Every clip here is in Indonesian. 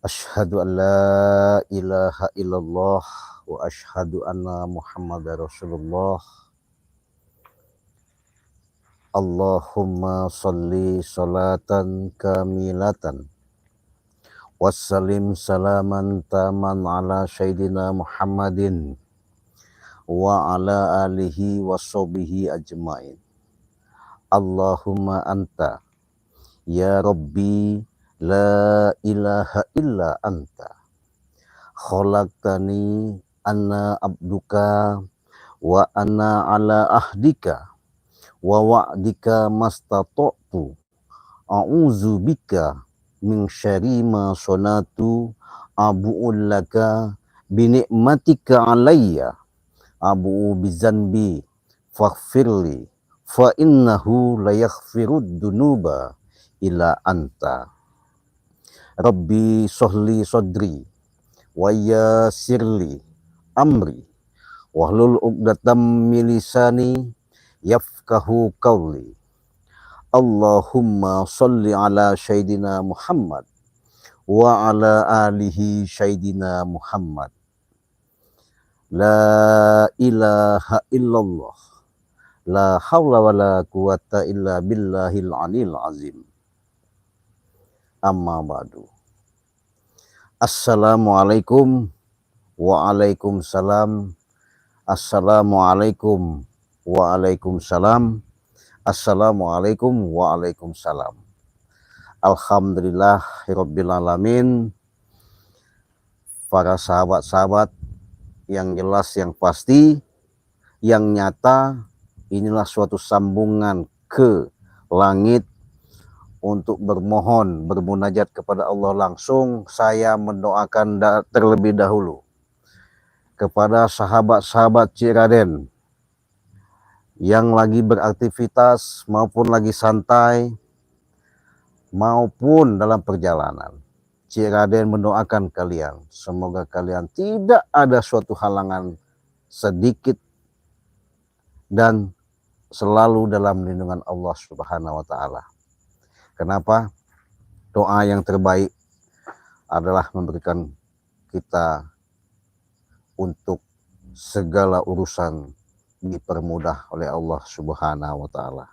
Asyhadu an la ilaha illallah wa asyhadu anna Muhammadar Rasulullah. Allahumma sholli sholatan kamilatan wassalim salaman taman ala sayyidina Muhammadin wa ala alihi wa sahbihi ajmain. Allahumma anta ya Rabbi la ilaha illa anta khalaqtani anna abduka wa ana ala ahdika wa wa'dika mastata'tu a'udzu bika min syarri ma sanatu abu'u laka bi ni'matika alayya abu'u bi zanbi faghfirli fa innahu la yaghfirud dunuba illa anta. Rabbi sholli sodri wa yassirli amri wahlul 'uqdatam min lisani yafqahu qawli. Allahumma sholli ala sayyidina Muhammad wa ala alihi sayyidina Muhammad. La ilaha illallah, la hawla wa la quwata illa billahil alil azim. Amma ba'du. Assalamualaikum waalaikumsalam. Assalamualaikum waalaikumsalam. Assalamualaikum waalaikumsalam. Alhamdulillahirabbil alamin. Para sahabat-sahabat yang jelas, yang pasti, yang nyata, inilah suatu sambungan ke langit untuk bermohon, bermunajat kepada Allah langsung. Saya mendoakan terlebih dahulu kepada sahabat-sahabat Ciraden yang lagi beraktivitas maupun lagi santai maupun dalam perjalanan. Ciraden mendoakan kalian, semoga kalian tidak ada suatu halangan sedikit dan selalu dalam lindungan Allah Subhanahu wa taala. Kenapa? Doa yang terbaik adalah memberikan kita untuk segala urusan dipermudah oleh Allah Subhanahu wa taala.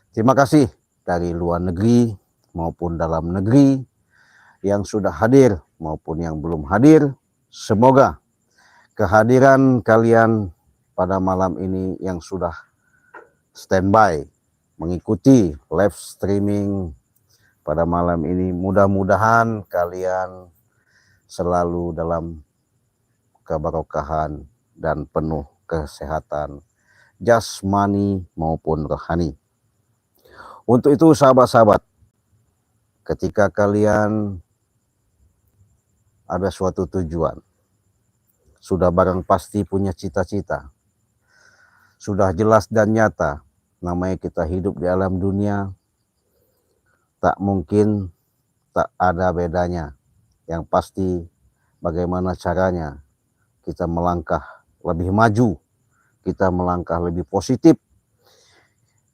Terima kasih dari luar negeri maupun dalam negeri yang sudah hadir maupun yang belum hadir. Semoga kehadiran kalian pada malam ini yang sudah standby mengikuti live streaming pada malam ini, mudah-mudahan kalian selalu dalam keberkahan dan penuh kesehatan jasmani maupun rohani. Untuk itu sahabat-sahabat, ketika kalian ada suatu tujuan, sudah barang pasti punya cita-cita, sudah jelas dan nyata, namanya kita hidup di alam dunia, tak mungkin tak ada bedanya. Yang pasti bagaimana caranya kita melangkah lebih maju, kita melangkah lebih positif,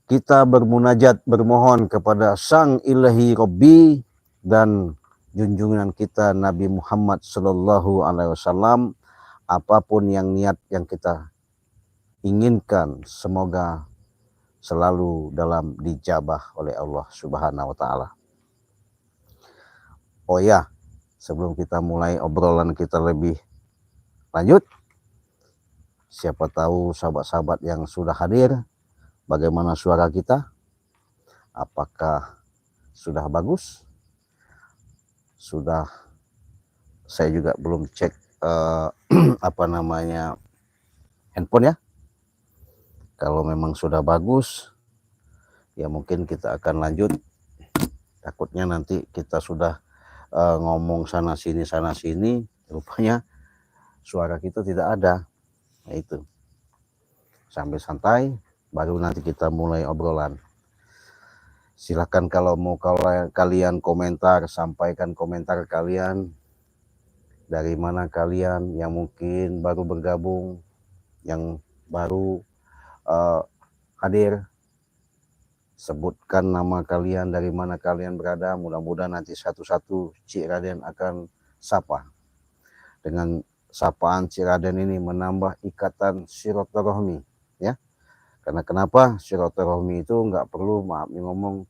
kita bermunajat, bermohon kepada Sang Ilahi Rabbi dan junjungan kita Nabi Muhammad Sallallahu Alaihi Wasallam. Apapun yang niat yang kita inginkan, semoga selalu dalam dijabah oleh Allah Subhanahu wa taala. Oh ya, sebelum kita mulai obrolan kita lebih lanjut, siapa tahu sahabat-sahabat yang sudah hadir, bagaimana suara kita? Apakah sudah bagus? Sudah, saya juga belum cek handphone ya. Kalau memang sudah bagus, ya mungkin kita akan lanjut. Takutnya nanti kita sudah ngomong sana sini, rupanya suara kita tidak ada. Nah itu, sambil santai, baru nanti kita mulai obrolan. Silakan kalau mau kalian komentar, sampaikan komentar kalian. Dari mana kalian yang mungkin baru bergabung, yang baru hadir, sebutkan nama kalian, dari mana kalian berada. Mudah-mudahan nanti satu-satu Cik Raden akan sapa. Dengan sapaan Cik Raden ini menambah ikatan silaturahmi, ya. Karena kenapa? Silaturahmi itu nggak perlu, maaf nih ngomong,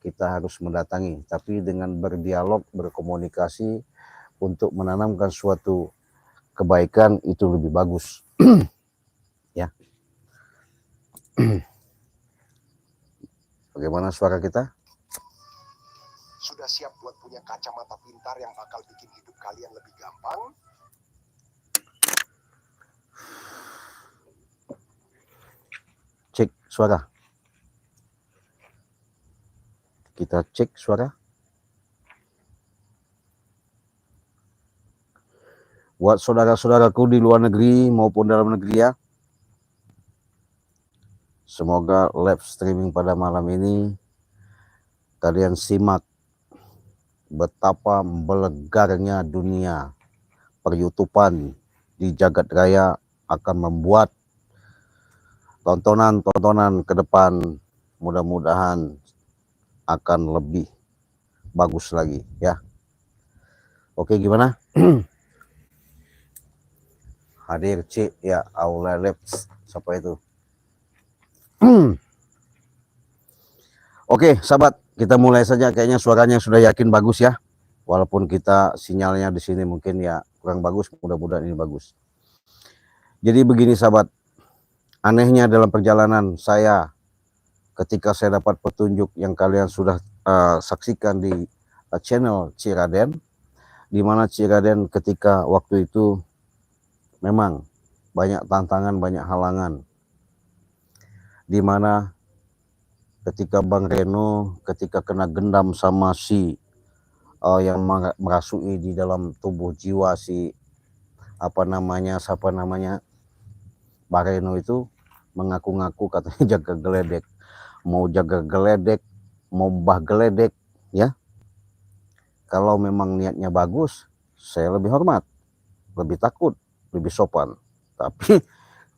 kita harus mendatangi, tapi dengan berdialog, berkomunikasi untuk menanamkan suatu kebaikan itu lebih bagus. Ya. Bagaimana suara kita? Sudah siap buat punya kacamata pintar yang bakal bikin hidup kalian lebih gampang? Cek suara. Kita cek suara. Buat saudara-saudaraku di luar negeri maupun dalam negeri, ya. Semoga live streaming pada malam ini kalian simak betapa melegarnya dunia per-YouTubean di jagat raya akan membuat tontonan-tontonan ke depan mudah-mudahan akan lebih bagus lagi, ya. Oke, gimana? Hadir Cik, ya, Aula Labs, siapa itu? Oke, sahabat, kita mulai saja. Kayaknya suaranya sudah yakin bagus, ya. Walaupun kita sinyalnya di sini mungkin ya kurang bagus, mudah-mudahan ini bagus. Jadi begini, sahabat, anehnya dalam perjalanan saya ketika saya dapat petunjuk yang kalian sudah saksikan di channel Cik Raden, di mana Cik Raden ketika waktu itu memang banyak tantangan, banyak halangan, di mana ketika Bang Reno ketika kena gendam sama si yang merasui di dalam tubuh jiwa si siapa namanya Bang Reno itu, mengaku-ngaku katanya jaga geledek, mau bah geledek, ya. Kalau memang niatnya bagus, saya lebih hormat, lebih takut, lebih sopan. Tapi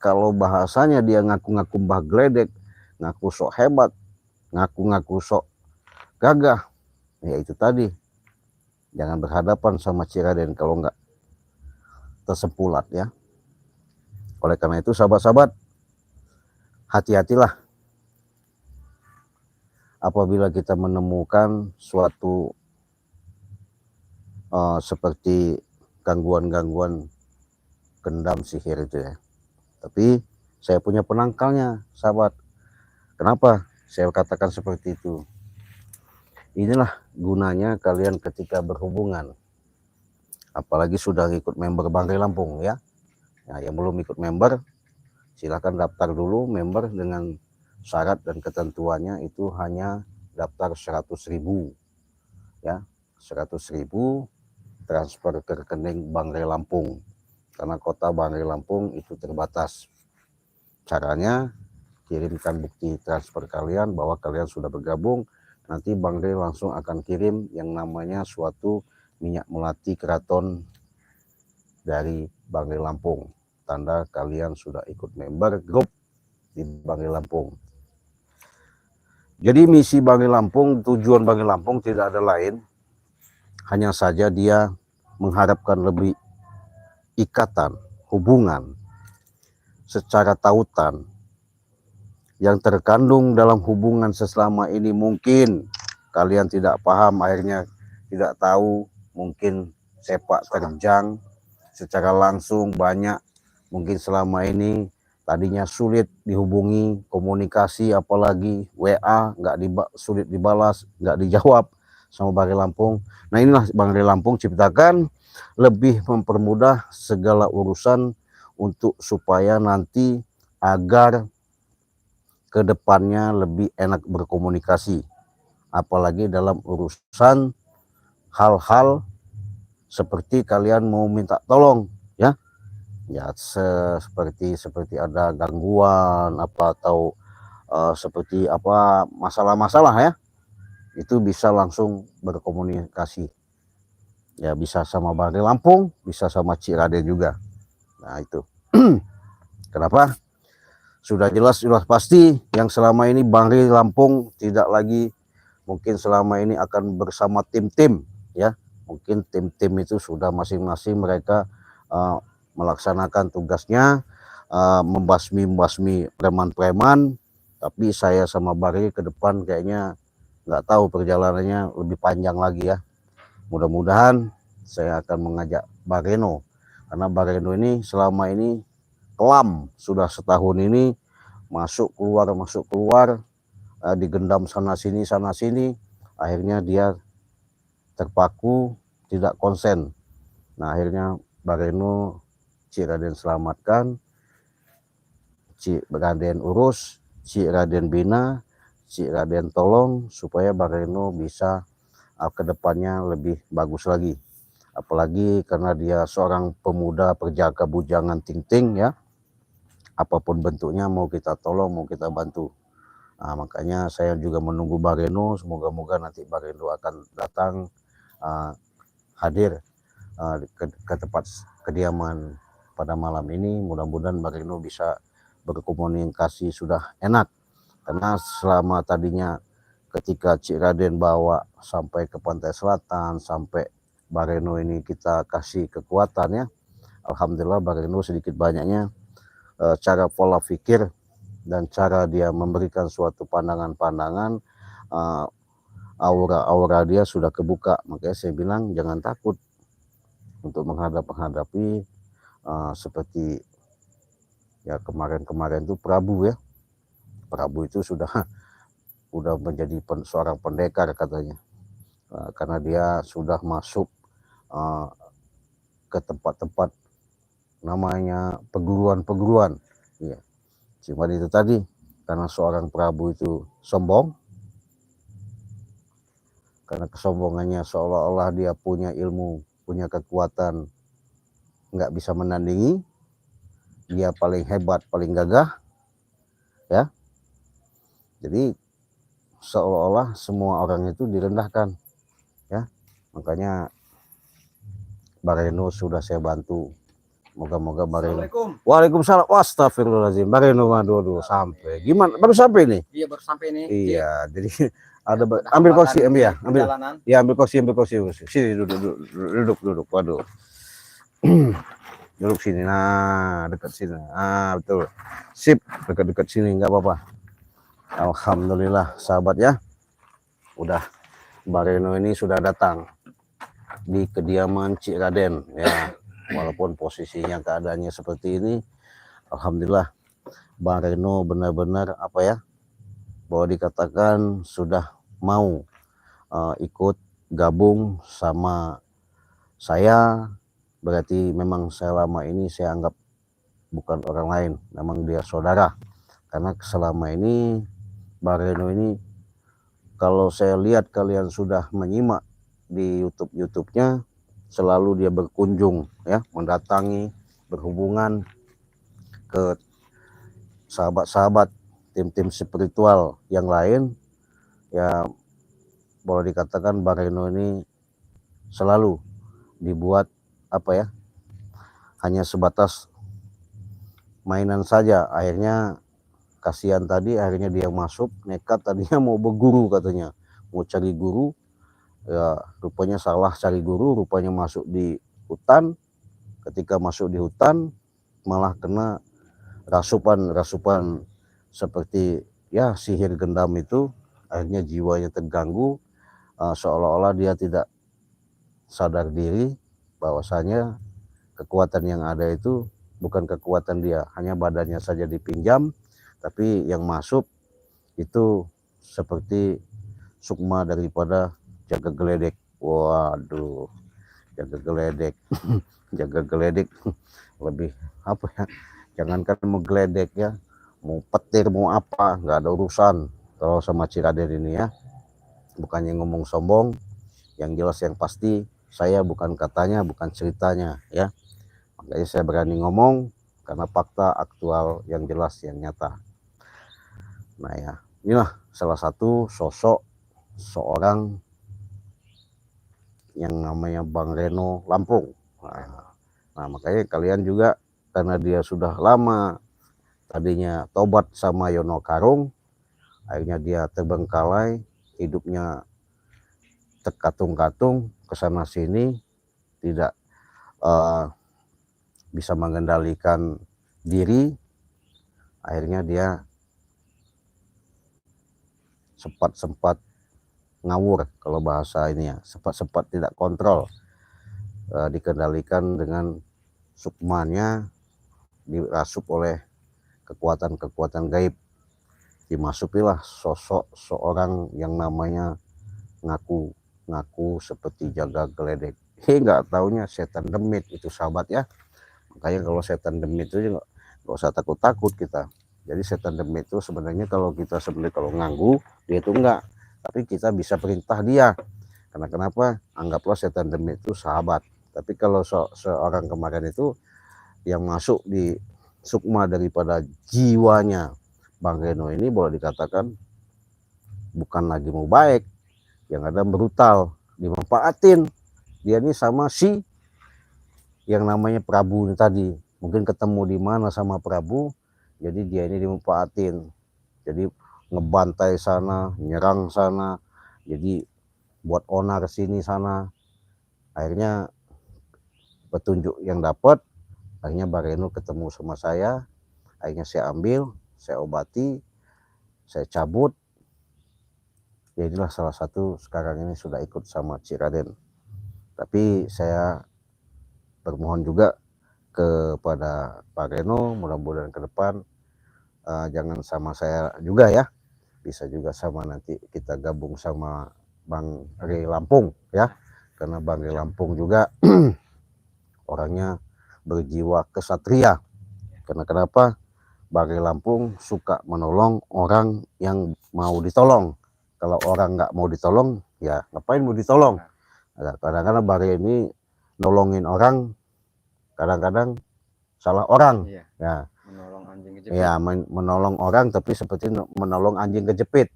kalau bahasanya dia ngaku-ngaku bah geledek, ngaku sok hebat, ngaku-ngaku sok gagah, ya itu tadi, jangan berhadapan sama Cik Raden kalau enggak tersempulat, ya. Oleh karena itu, sahabat-sahabat, hati-hatilah apabila kita menemukan suatu seperti gangguan-gangguan gendam sihir itu, ya. Tapi saya punya penangkalnya, sahabat. Kenapa saya katakan seperti itu? Inilah gunanya kalian ketika berhubungan, apalagi sudah ikut member Banggai Lampung, ya. Nah, yang belum ikut member, silahkan daftar dulu member dengan syarat dan ketentuannya itu hanya daftar 100.000, ya. 100.000 transfer ke rekening Banggai Lampung, karena kota Banggai Lampung itu terbatas. Caranya kirimkan bukti transfer kalian bahwa kalian sudah bergabung, nanti Banggai langsung akan kirim yang namanya suatu minyak melati keraton dari Banggai Lampung, tanda kalian sudah ikut member grup di Banggai Lampung. Jadi misi Banggai Lampung, tujuan Banggai Lampung tidak ada lain, hanya saja dia mengharapkan lebih ikatan, hubungan secara tautan yang terkandung dalam hubungan selama ini. Mungkin kalian tidak paham, akhirnya tidak tahu, mungkin sepak terjang secara langsung banyak, mungkin selama ini tadinya sulit dihubungi, komunikasi, apalagi WA sulit dibalas, nggak dijawab sama Banggai Lampung. Nah, inilah Banggai Lampung ciptakan lebih mempermudah segala urusan untuk supaya nanti agar kedepannya lebih enak berkomunikasi, apalagi dalam urusan hal-hal seperti kalian mau minta tolong, ya, seperti ada gangguan apa atau seperti apa masalah-masalah, ya, itu bisa langsung berkomunikasi, ya, bisa sama Banggai Lampung, bisa sama Cik Raden juga. Nah, itu kenapa sudah jelas, sudah pasti yang selama ini Bang Ri Lampung tidak lagi mungkin selama ini akan bersama tim-tim ya. Mungkin tim-tim itu sudah masing-masing mereka melaksanakan tugasnya, membasmi preman-preman. Tapi saya sama Bang Ri ke depan kayaknya nggak tahu perjalanannya lebih panjang lagi ya. Mudah-mudahan saya akan mengajak Bang Reno, karena Bang Reno ini selama ini kelam, sudah setahun ini masuk keluar, digendam sana sini, akhirnya dia terpaku, tidak konsen. Nah akhirnya Bang Reno, Cik Raden selamatkan, Cik Raden urus, Cik Raden bina, Cik Raden tolong supaya Bang Reno bisa ke depannya lebih bagus lagi. Apalagi karena dia seorang pemuda perjaka bujangan ting-ting ya. Apapun bentuknya mau kita tolong, mau kita bantu. Nah, makanya saya juga menunggu Bang Reno, semoga-moga nanti Bang Reno akan datang hadir ke tempat kediaman pada malam ini. Mudah-mudahan Bang Reno bisa berkomunikasi sudah enak, karena selama tadinya ketika Cik Raden bawa sampai ke pantai selatan, sampai Bang Reno ini kita kasih kekuatan ya, alhamdulillah Bang Reno sedikit banyaknya cara pola pikir dan cara dia memberikan suatu pandangan-pandangan, aura dia sudah kebuka. Makanya saya bilang jangan takut untuk menghadapi seperti ya kemarin itu Prabu ya. Prabu itu sudah menjadi seorang pendekar katanya, karena dia sudah masuk ke tempat-tempat namanya perguruan ya. Cuma itu tadi, karena seorang Prabu itu sombong, karena kesombongannya seolah-olah dia punya ilmu, punya kekuatan, nggak bisa menandingi, dia paling hebat, paling gagah ya. Jadi seolah-olah semua orang itu direndahkan ya. Makanya Bang Reno sudah saya bantu. Moga-moga Bang Reno. Waalaikumsalam. Astagfirullahaladzim. Bang Reno, aduh sampai. Gimana? Baru sampai nih? Iya, baru sampai nih. Iya, jadi ada ambil kursi, ambil ya, ambil. Ya, ambil kursi. Sini duduk. Waduh. Duduk sini. Nah, dekat sini. Ah, betul. Sip, dekat-dekat sini enggak apa-apa. Alhamdulillah, sahabat ya. Udah Bang Reno ini sudah datang di kediaman Cik Raden ya. Walaupun posisinya keadaannya seperti ini, alhamdulillah Bang Reno benar-benar apa ya, bahwa dikatakan sudah mau ikut gabung sama saya. Berarti memang selama ini saya anggap bukan orang lain, memang dia saudara. Karena selama ini Bang Reno ini, kalau saya lihat kalian sudah menyimak di YouTube-nya, selalu dia berkunjung ya, mendatangi, berhubungan ke sahabat-sahabat tim-tim spiritual yang lain ya. Boleh dikatakan Bang Reno ini selalu dibuat apa ya, hanya sebatas mainan saja. Akhirnya kasihan tadi, akhirnya dia masuk nekat, tadinya mau berguru katanya, mau cari guru ya, rupanya salah cari guru, rupanya masuk di hutan. Ketika masuk di hutan malah kena rasupan seperti ya sihir gendam itu. Akhirnya jiwanya terganggu, seolah-olah dia tidak sadar diri bahwasanya kekuatan yang ada itu bukan kekuatan dia, hanya badannya saja dipinjam, tapi yang masuk itu seperti sukma daripada jaga geledek. Waduh, jaga geledek. Jaga geledek lebih apa ya, jangankan mau geledek ya, mau petir mau apa nggak ada urusan kalau sama Cik Raden ini ya. Bukannya ngomong sombong, yang jelas yang pasti saya bukan katanya, bukan ceritanya ya. Makanya saya berani ngomong karena fakta aktual yang jelas, yang nyata. Nah ya, inilah salah satu sosok seorang yang namanya Bang Reno Lampung. Nah, makanya kalian juga, karena dia sudah lama tadinya tobat sama Yono Karung, akhirnya dia terbengkalai, hidupnya terkatung-katung kesana sini, tidak bisa mengendalikan diri, akhirnya dia sempat ngawur kalau bahasa ini ya, sempat tidak kontrol, dikendalikan dengan sukmanya, dirasup oleh kekuatan-kekuatan gaib. Dimasukilah sosok seorang yang namanya ngaku seperti jaga geledek. Nggak taunya setan demit itu sahabat ya. Makanya kalau setan demit itu nggak usah takut-takut kita. Jadi setan demit itu sebenarnya kalau kita kalau nganggu dia itu enggak, tapi kita bisa perintah dia. Karena kenapa? Anggaplah setan demit itu sahabat. Tapi kalau seorang kemarin itu yang masuk di sukma daripada jiwanya Bang Reno ini, boleh dikatakan bukan lagi mau baik, yang ada brutal, dimanfaatin. Dia ini sama si yang namanya Prabu ini tadi, mungkin ketemu di mana sama Prabu, jadi dia ini dimanfaatin, jadi ngebantai sana, nyerang sana, jadi buat onar sini sana. Akhirnya petunjuk yang dapat, akhirnya Bang Reno ketemu sama saya, akhirnya saya ambil, saya obati, saya cabut. Jadilah salah satu sekarang ini sudah ikut sama Cik Raden. Tapi saya bermohon juga kepada Pak Reno, mudah-mudahan ke depan jangan sama saya juga ya, bisa juga sama nanti kita gabung sama Bang Ray Lampung ya, karena Bang Ray Lampung juga orangnya berjiwa kesatria. Karena kenapa? Bang Ray Lampung suka menolong orang yang mau ditolong. Kalau orang nggak mau ditolong, ya ngapain mau ditolong? Kadang-kadang Bang Ray ini nolongin orang, kadang-kadang salah orang. Iya. Ya, Menolong anjing kejepit. ya menolong orang tapi seperti menolong anjing kejepit.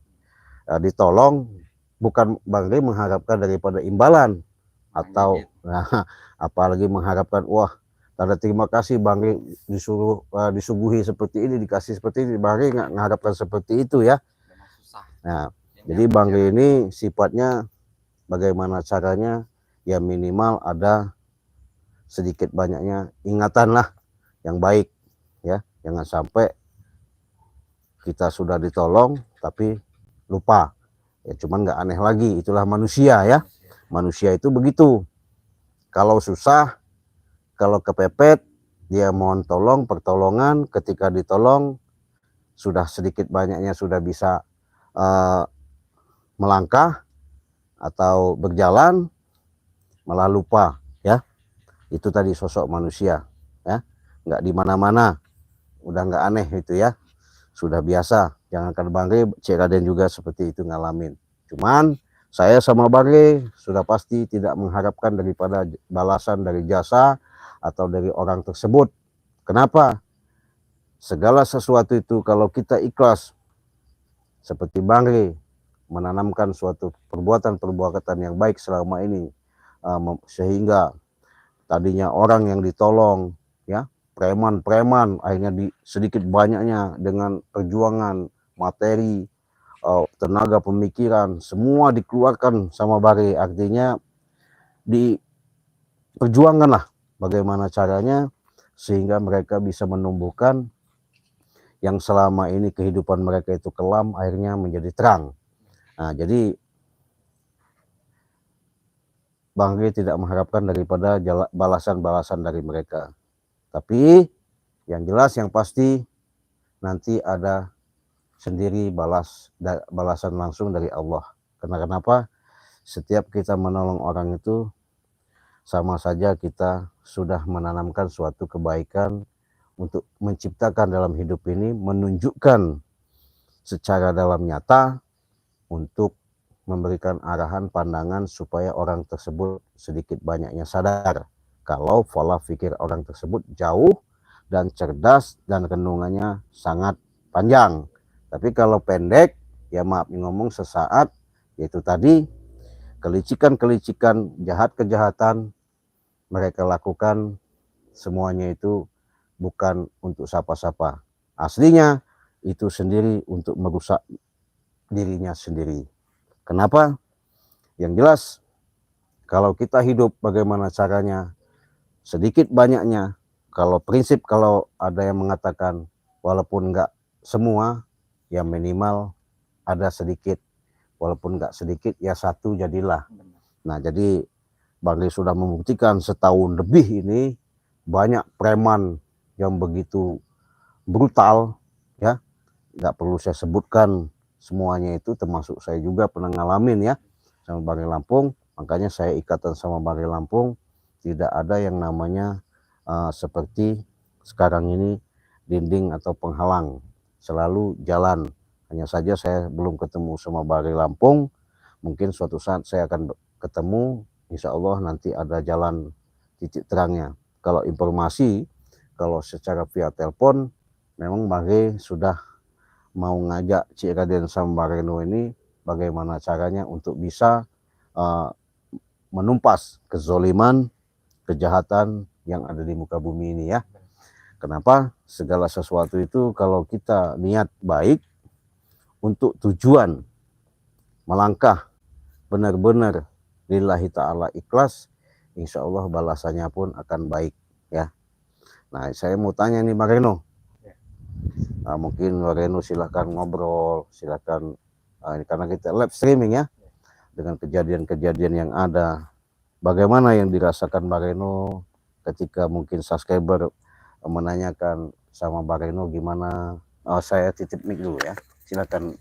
Ditolong bukan Bang Ray mengharapkan daripada imbalan atau apalagi mengharapkan wah tanda terima kasih Bang Ray disuguhi seperti ini, dikasih seperti ini. Bang Ray nggak mengharapkan seperti itu ya. Nah, jadi Bang Ray ini sifatnya bagaimana caranya ya, minimal ada sedikit banyaknya ingatan lah yang baik ya, jangan sampai kita sudah ditolong tapi lupa ya, cuman nggak aneh lagi, itulah manusia ya. Manusia itu begitu, kalau susah, kalau kepepet dia mohon tolong, pertolongan, ketika ditolong sudah sedikit banyaknya sudah bisa melangkah atau berjalan, malah lupa ya. Itu tadi sosok manusia ya, nggak di mana-mana, udah nggak aneh itu ya, sudah biasa. Jangankan Bang Ray, Cik Raden juga seperti itu ngalamin. Cuman saya sama Bang Ray sudah pasti tidak mengharapkan daripada balasan dari jasa atau dari orang tersebut. Kenapa? Segala sesuatu itu kalau kita ikhlas, seperti Bang Ray menanamkan suatu perbuatan yang baik selama ini, sehingga tadinya orang yang ditolong ya, preman akhirnya sedikit banyaknya dengan perjuangan materi, tenaga pemikiran semua dikeluarkan sama Bang Ray. Artinya diperjuangkan lah bagaimana caranya sehingga mereka bisa menumbuhkan yang selama ini kehidupan mereka itu kelam, akhirnya menjadi terang. Nah, jadi Bang Ray tidak mengharapkan daripada balasan-balasan dari mereka. Tapi yang jelas yang pasti nanti ada sendiri balasan langsung dari Allah. Karena kenapa? Setiap kita menolong orang itu sama saja kita sudah menanamkan suatu kebaikan untuk menciptakan dalam hidup ini, menunjukkan secara dalam nyata untuk memberikan arahan pandangan supaya orang tersebut sedikit banyaknya sadar kalau pola pikir orang tersebut jauh dan cerdas dan renungannya sangat panjang. Tapi kalau pendek ya maaf ngomong sesaat, yaitu tadi kelicikan-kelicikan, kejahatan mereka lakukan, semuanya itu bukan untuk siapa-siapa, Aslinya itu sendiri untuk merusak dirinya sendiri. Kenapa? Yang jelas, kalau kita hidup bagaimana caranya, sedikit banyaknya, kalau prinsip, kalau ada yang mengatakan walaupun enggak semua, ya minimal ada sedikit, walaupun enggak sedikit ya satu jadilah. Nah, jadi Bang Ri sudah membuktikan setahun lebih ini banyak preman yang begitu brutal, ya, nggak perlu saya sebutkan semuanya, itu termasuk saya juga pernah ngalamin ya sama Bang Ri Lampung. Makanya saya ikatan sama Bang Ri Lampung, tidak ada yang namanya seperti sekarang ini dinding atau penghalang, selalu jalan. Hanya saja saya belum ketemu sama Bang Ri Lampung, mungkin suatu saat saya akan ketemu, insya Allah nanti ada jalan titik terangnya. Kalau informasi, kalau secara via telepon, memang Bang Ri sudah mau ngajak Cik Raden sama Bang Reno ini bagaimana caranya untuk bisa menumpas kezoliman, kejahatan yang ada di muka bumi ini ya. Kenapa? Segala sesuatu itu kalau kita niat baik untuk tujuan melangkah benar-benar lillahi ta'ala ikhlas, insya Allah balasannya pun akan baik ya. Nah, saya mau tanya nih Bang Reno. Nah, mungkin Bang Reno silahkan ngobrol, silahkan karena kita live streaming ya, dengan kejadian-kejadian yang ada. Bagaimana yang dirasakan Bang Reno ketika mungkin subscriber menanyakan sama Bang Reno gimana? Saya titip mic dulu ya, silakan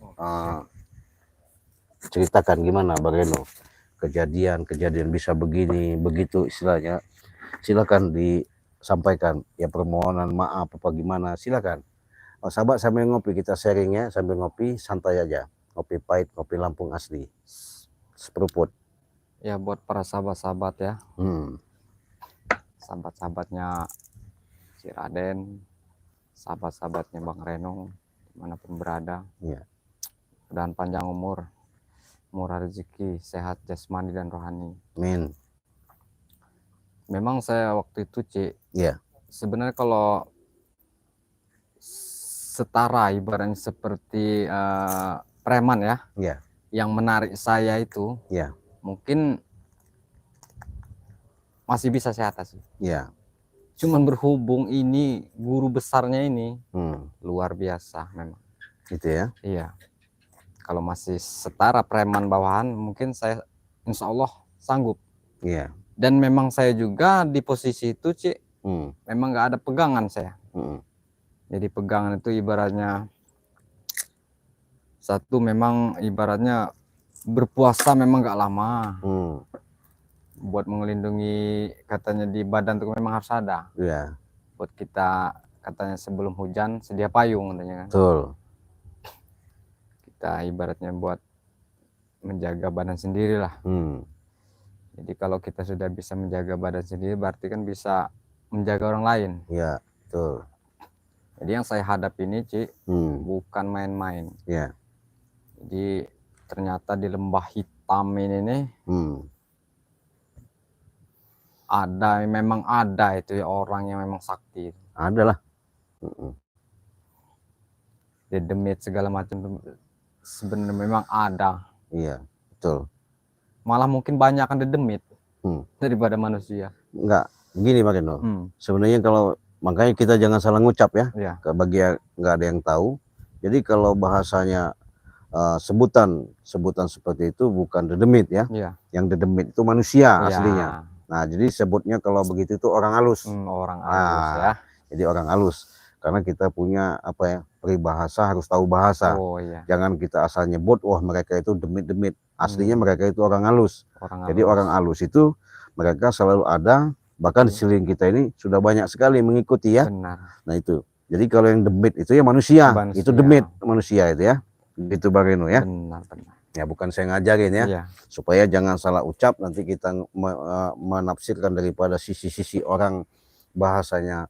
ceritakan gimana Bang Reno kejadian-kejadian bisa begini begitu istilahnya, silakan disampaikan ya, permohonan maaf apa gimana, silakan. Sahabat sambil ngopi, kita sharing ya, sambil ngopi santai aja, ngopi pahit, ngopi Lampung asli seperuput ya. Buat para sahabat-sahabat ya, sahabat-sahabatnya si Raden, sahabat-sahabatnya Bang Reno dimanapun berada ya. Dan panjang umur, murah rezeki, sehat jasmani dan rohani. Amin. Memang saya waktu itu Cik, ya, sebenarnya kalau setara ibaratnya seperti preman ya, ya, yang menarik saya itu ya, mungkin masih bisa saya atasi. ya. Cuman berhubung ini guru besarnya ini luar biasa memang. Gitu ya. Iya. Kalau masih setara preman bawahan, mungkin saya insya Allah sanggup. Iya. Dan memang saya juga di posisi itu Cik, memang nggak ada pegangan saya. Jadi pegangan itu ibaratnya satu, memang ibaratnya berpuasa memang nggak lama. Buat melindungi katanya di badan itu memang harus ada. Iya. Buat kita katanya sebelum hujan sedia payung katanya kan. Betul. Kita ibaratnya buat menjaga badan sendiri lah. Jadi kalau kita sudah bisa menjaga badan sendiri, berarti kan bisa menjaga orang lain. Iya, betul. Jadi yang saya hadapi ini Cik, bukan main-main. Iya. Jadi ternyata di lembah hitam ini nih, ada, memang ada itu ya orang yang memang sakti. Ada lah. Dedemit segala macam sebenarnya memang ada. Iya, betul. Malah mungkin banyak kan dedemit daripada manusia. Enggak, begini Pak Reno. Sebenarnya kalau, makanya kita jangan salah ngucap ya. Iya. Bagi yang nggak ada yang tahu. Jadi kalau bahasanya sebutan seperti itu bukan dedemit ya. Iya. Yang dedemit itu manusia Iya. aslinya. Nah, jadi sebutnya kalau begitu itu orang halus. Orang halus ya. Jadi orang halus. Karena kita punya apa ya, peribahasa, harus tahu bahasa. Oh iya. Jangan kita asal nyebut wah mereka itu demit-demit. Aslinya mereka itu orang halus. Jadi orang halus itu mereka selalu ada, bahkan di sekeliling kita ini sudah banyak sekali mengikuti ya. Benar. Nah itu. Jadi kalau yang demit itu ya manusia. Itu demit manusia itu ya. Itu Bang Reno ya. Benar. Ya bukan saya ngajarin ya. Iya. Supaya jangan salah ucap, nanti kita menafsirkan daripada sisi-sisi orang bahasanya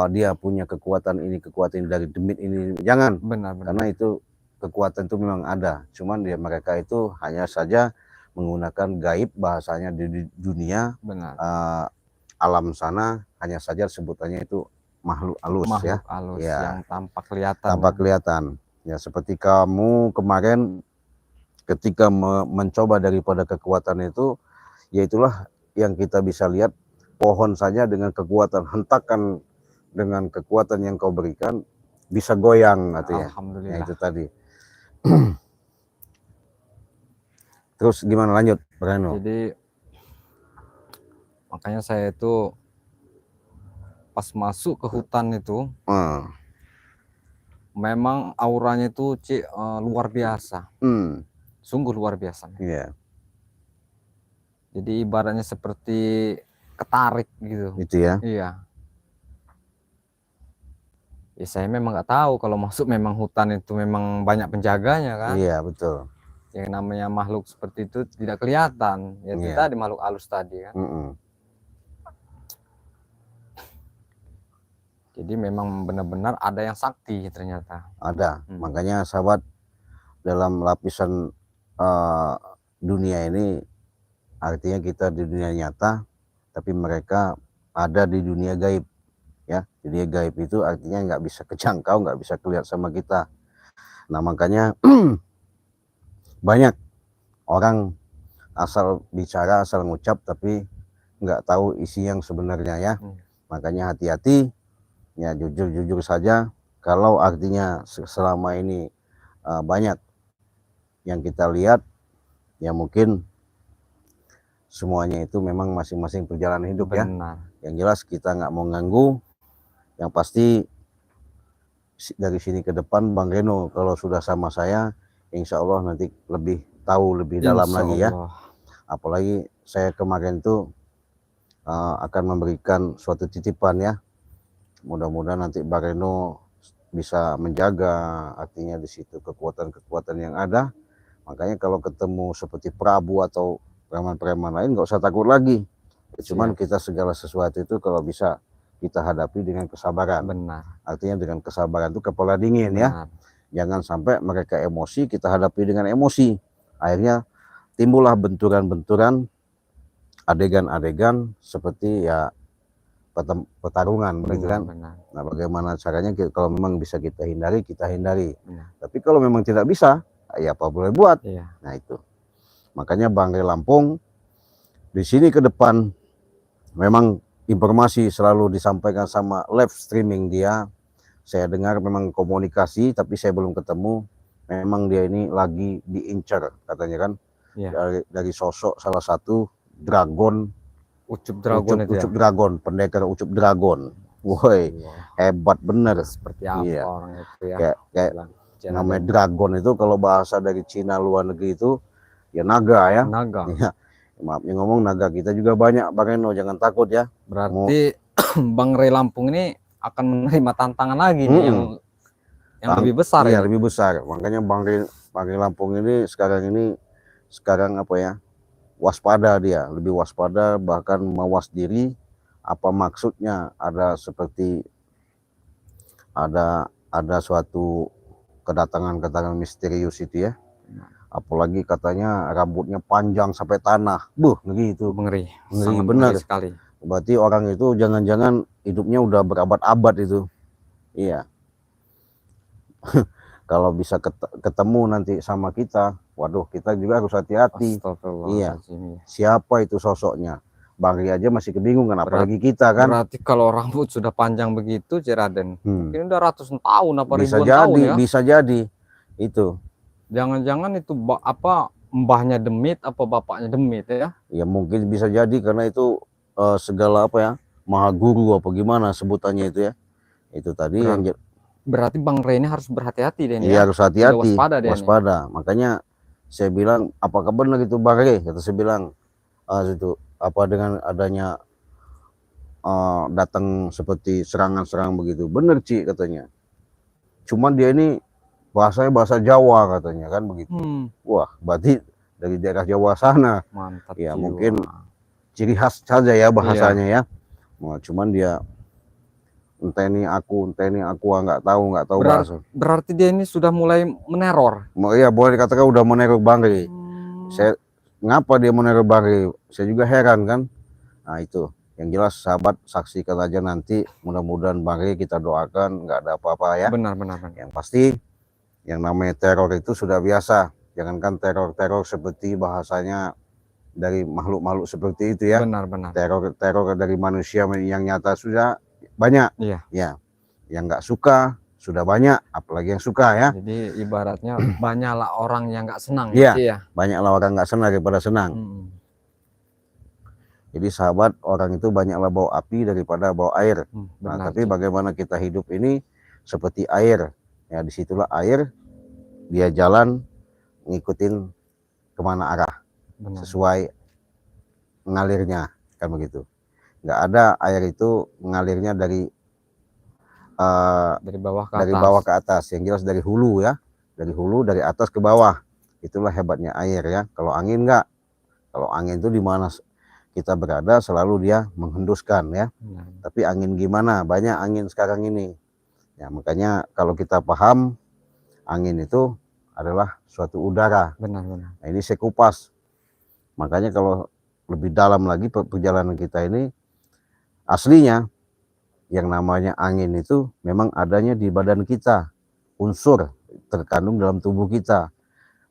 dia punya kekuatan ini, kekuatan dari demit ini. Jangan. Benar. Karena itu kekuatan itu memang ada. Cuman dia mereka itu hanya saja menggunakan gaib bahasanya di dunia. Benar. Alam sana hanya saja sebutannya itu makhluk halus ya. Makhluk halus Ya. yang tampak kelihatan. Tampak kelihatan. Ya seperti kamu kemarin ketika mencoba daripada kekuatan itu, ya itulah yang kita bisa lihat, pohon saja dengan kekuatan hentakan, dengan kekuatan yang kau berikan bisa goyang artinya. Ya Alhamdulillah. itu tadi. Terus gimana lanjut, Breno? Jadi makanya saya itu pas masuk ke hutan itu memang auranya itu luar biasa. Sungguh luar biasa. Iya. Jadi ibaratnya seperti ketarik gitu. Itu ya. Iya. Ya saya memang nggak tahu kalau masuk memang hutan itu memang banyak penjaganya kan. Iya betul. Yang namanya makhluk seperti itu tidak kelihatan. Ya itu tadi makhluk halus tadi kan. Jadi memang benar-benar ada yang sakti ternyata. Ada. Makanya sahabat, dalam lapisan dunia ini artinya kita di dunia nyata, tapi mereka ada di dunia gaib. Ya, dunia gaib itu artinya nggak bisa kejangkau, nggak bisa kelihatan sama kita. Nah makanya banyak orang asal bicara, asal ngucap, tapi nggak tahu isi yang sebenarnya ya. Makanya hati-hati, ya jujur saja. Kalau artinya selama ini banyak yang kita lihat, ya mungkin semuanya itu memang masing-masing perjalanan hidup. Benar. Ya. Yang jelas kita nggak mau ganggu. Yang pasti dari sini ke depan Bang Reno kalau sudah sama saya, insya Allah nanti lebih tahu lebih dalam lagi ya. Apalagi saya kemarin tuh akan memberikan suatu titipan ya. Mudah-mudahan nanti Bang Reno bisa menjaga artinya di situ kekuatan-kekuatan yang ada. Makanya kalau ketemu seperti Prabu atau preman-preman lain nggak usah takut lagi. Cuman kita segala sesuatu itu kalau bisa kita hadapi dengan kesabaran. Benar. Artinya dengan kesabaran itu kepala dingin. Benar. Ya. Jangan sampai mereka emosi, kita hadapi dengan emosi. Akhirnya timbullah benturan-benturan, adegan-adegan seperti ya pertarungan, begitu kan? Benar. Nah, bagaimana caranya kalau memang bisa kita hindari, kita hindari. Tapi kalau memang tidak bisa, ya apa boleh buat. Iya. Nah itu. Makanya Bang Rey Lampung di sini ke depan memang informasi selalu disampaikan sama live streaming dia. Saya dengar memang komunikasi, tapi saya belum ketemu. Memang dia ini lagi diincar katanya kan. Ya. Dari sosok salah satu dragon. Ucup Dragon itu Ucup Dragon, pendekar Ucup Dragon. Woi, hebat bener. Seperti apa orang itu ya. Kayak namanya dragon itu kalau bahasa dari Cina luar negeri itu ya naga ya. Naga. Ya. Maafnya ngomong naga kita juga banyak Bang Reno, jangan takut ya. Berarti Bang Rey Lampung ini akan menerima tantangan lagi nih yang lebih besar. Iya, lebih besar. Makanya Bang Rey Lampung ini sekarang apa ya? Waspada dia, lebih waspada, bahkan mawas diri. Apa maksudnya? Ada seperti ada suatu kedatangan misterius itu ya. Apalagi katanya rambutnya panjang sampai tanah. Ngeri itu. Ngeri Benar sekali. Berarti orang itu jangan-jangan hidupnya udah berabad-abad itu. Iya. Kalau bisa ketemu nanti sama kita, waduh, kita juga harus hati-hati. Iya. Siapa itu sosoknya? Bang Rey aja masih kebingungan, apalagi kita kan. Berarti kalau rambut sudah panjang begitu, Raden, mungkin udah ratusan tahun apa bisa ribuan jadi, tahun ya? Bisa jadi. Itu. Jangan-jangan itu apa mbahnya Demit apa bapaknya Demit ya? Ya mungkin bisa jadi karena itu segala apa ya, maha guru apa gimana sebutannya itu ya. Itu tadi berarti Bang Rey ini harus berhati-hati deh. Iya, harus hati-hati. Waspada. Makanya saya bilang, apakah benar itu Bang Rey? Kata saya bilang, itu apa dengan adanya datang seperti serangan-serangan begitu. Bener Ci katanya. Cuman dia ini bahasanya bahasa Jawa katanya kan begitu. Wah, berarti dari daerah Jawa sana. Mantap. Ya mungkin ciri khas saja ya bahasanya ya. Nah, cuman dia entah ini aku nggak tahu bahasa. Berarti dia ini sudah mulai meneror. Iya, boleh dikatakan udah meneror Bang Rey. Ngapa dia meneror Bang Rey? Saya juga heran kan. Nah itu Yang jelas sahabat saksikan aja nanti, mudah-mudahan Bang Rey kita doakan nggak ada apa-apa ya. Benar. Yang pasti yang namanya teror itu sudah biasa, jangankan teror seperti bahasanya dari makhluk-makhluk seperti itu ya. Benar. Teror dari manusia yang nyata sudah banyak. Iya. Ya, yang nggak suka sudah banyak, apalagi yang suka ya. Jadi ibaratnya banyaklah orang yang nggak senang Iya, ya. banyaklah orang nggak senang daripada senang. Jadi sahabat, orang itu banyaklah bawa api daripada bawa air. Nah, tapi bagaimana kita hidup ini seperti air. Ya, disitulah air, dia jalan ngikutin kemana arah. Sesuai ngalirnya, kan begitu. Nggak ada air itu ngalirnya dari bawah ke atas. Yang jelas dari hulu ya, dari hulu, dari atas ke bawah. Itulah hebatnya air ya. Kalau angin enggak, kalau angin itu di mana kita berada selalu dia menghembuskan ya. Tapi angin gimana? Banyak angin sekarang ini ya, makanya kalau kita paham angin itu adalah suatu udara. Benar. Nah, ini saya kupas. Makanya kalau lebih dalam lagi perjalanan kita ini, aslinya yang namanya angin itu memang adanya di badan kita, unsur terkandung dalam tubuh kita.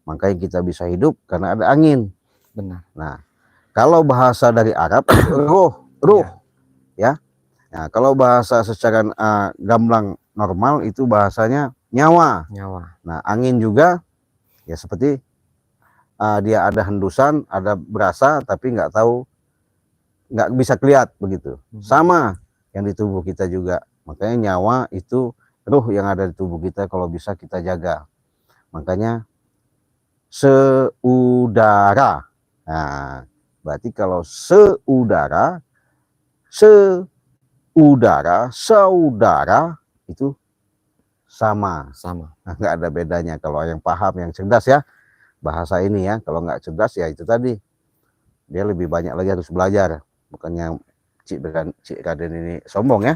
Makanya kita bisa hidup karena ada angin. Benar. Nah, kalau bahasa dari Arab ruh ya. Nah, kalau bahasa secara gamblang normal itu bahasanya nyawa. Nah, angin juga ya seperti dia ada hendusan, ada berasa, tapi nggak tahu, nggak bisa kelihatan begitu. Sama yang di tubuh kita juga. Makanya nyawa itu ruh yang ada di tubuh kita, kalau bisa kita jaga. Makanya seudara. Nah, berarti kalau saudara itu sama. Nah, nggak ada bedanya kalau yang paham, yang cerdas ya bahasa ini ya. Kalau nggak cerdas ya itu tadi, dia lebih banyak lagi harus belajar. Bukannya Cik Raden ini sombong ya.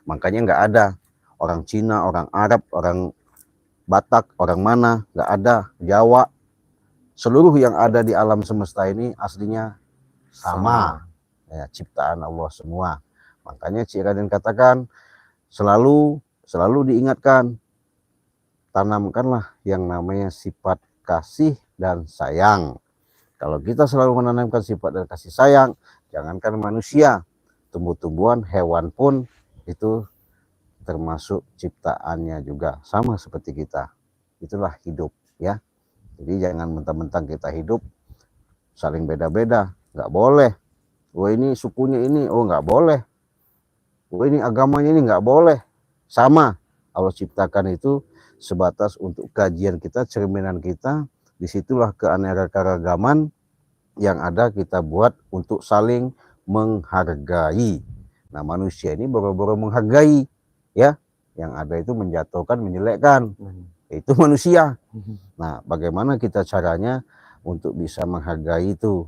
Makanya nggak ada orang Cina, orang Arab, orang Batak, orang mana, nggak ada. Jawa, seluruh yang ada di alam semesta ini aslinya sama. Ya, ciptaan Allah semua. Makanya Cik Raden katakan selalu diingatkan, tanamkanlah yang namanya sifat kasih dan sayang. Kalau kita selalu menanamkan sifat dan kasih sayang, jangankan manusia, tumbuh-tumbuhan, hewan pun itu termasuk ciptaannya juga sama seperti kita. Itulah hidup ya. Jadi jangan mentang-mentang kita hidup saling beda-beda, nggak boleh. Oh ini sukunya ini, oh nggak boleh. Oh ini agamanya ini, nggak boleh. Sama, Allah ciptakan itu sebatas untuk kajian kita, cerminan kita. Disitulah keanekaragaman yang ada kita buat untuk saling menghargai. Nah, manusia ini boro-boro menghargai ya, yang ada itu menjatuhkan, menjelekkan. Itu manusia. Nah, bagaimana kita caranya untuk bisa menghargai itu?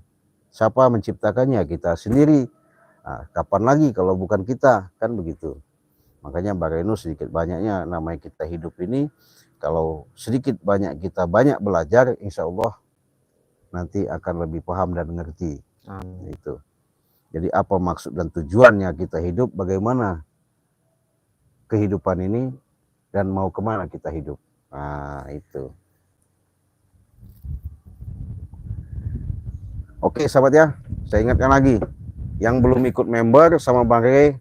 Siapa menciptakannya? Kita sendiri. Nah, kapan lagi kalau bukan kita, kan begitu. Makanya Mbak Reno sedikit banyaknya namanya kita hidup ini, kalau sedikit banyak kita banyak belajar, insya Allah nanti akan lebih paham dan mengerti. Itu. Jadi apa maksud dan tujuannya kita hidup, bagaimana kehidupan ini, dan mau kemana kita hidup. Nah itu. Oke sahabat ya, saya ingatkan lagi, yang belum ikut member sama Bang Rey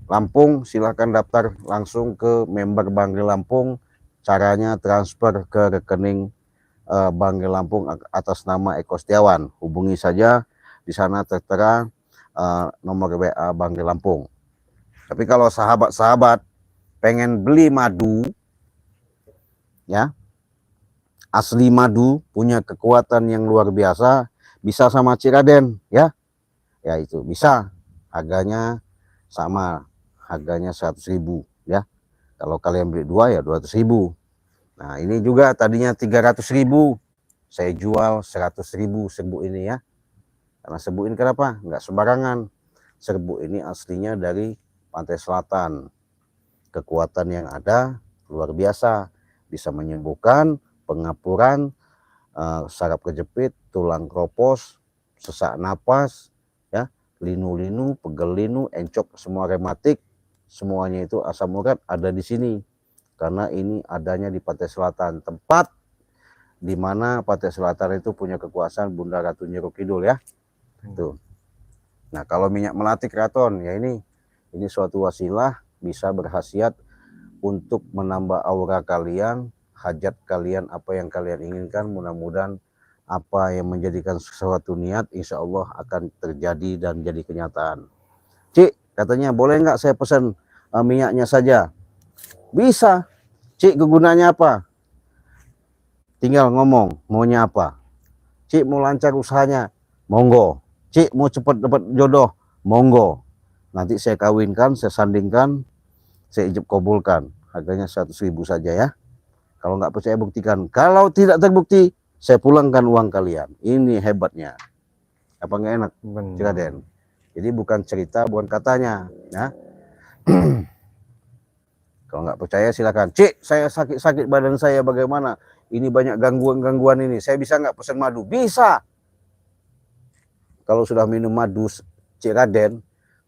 Lampung, silahkan daftar langsung ke member Bang Rey Lampung. Caranya transfer ke rekening Bang Rey Lampung atas nama Eko Setiawan. Hubungi saja, di sana tertera nomor WA Bang Rey Lampung. Tapi kalau sahabat-sahabat pengen beli madu ya, asli madu, punya kekuatan yang luar biasa, bisa sama Cik Raden ya. Ya itu bisa, harganya sama, harganya 100.000 ya. Kalau kalian beli 2 ya 200.000. Nah ini juga tadinya 300.000, saya jual 100.000 serbuk ini ya. Karena serbuk ini kenapa? Nggak sembarangan. Serbuk ini aslinya dari pantai selatan. Kekuatan yang ada luar biasa, bisa menyembuhkan pengapuran, saraf kejepit, tulang kropos, sesak napas, ya, linu-linu, pegel-linu, encok, semua rematik, semuanya itu asam urat ada di sini. Karena ini adanya di Pantai Selatan, tempat di mana Pantai Selatan itu punya kekuasaan Bunda Ratu Nyiro Kidul ya. Tuh. Nah, kalau minyak melati keraton ya ini suatu wasilah bisa berkhasiat untuk menambah aura kalian, hajat kalian, apa yang kalian inginkan, mudah-mudahan apa yang menjadikan sesuatu niat insya Allah akan terjadi dan jadi kenyataan. Cik, katanya boleh nggak saya pesan minyaknya saja? Bisa. Cik, kegunaannya apa? Tinggal ngomong maunya apa. Cik mau lancar usahanya, monggo. Cik mau cepat dapat jodoh, monggo. Nanti saya kawinkan, saya sandingkan, saya ijab kabulkan. Harganya 100.000 saja ya. Kalau nggak percaya buktikan. Kalau tidak terbukti, saya pulangkan uang kalian. Ini hebatnya. Apa nggak enak, Raden? Jadi bukan cerita, bukan katanya. Ya. Kalau nggak percaya silakan. Cik, saya sakit badan saya bagaimana? Ini banyak gangguan ini. Saya bisa nggak pesan madu? Bisa. Kalau sudah minum madu, Cik Raden,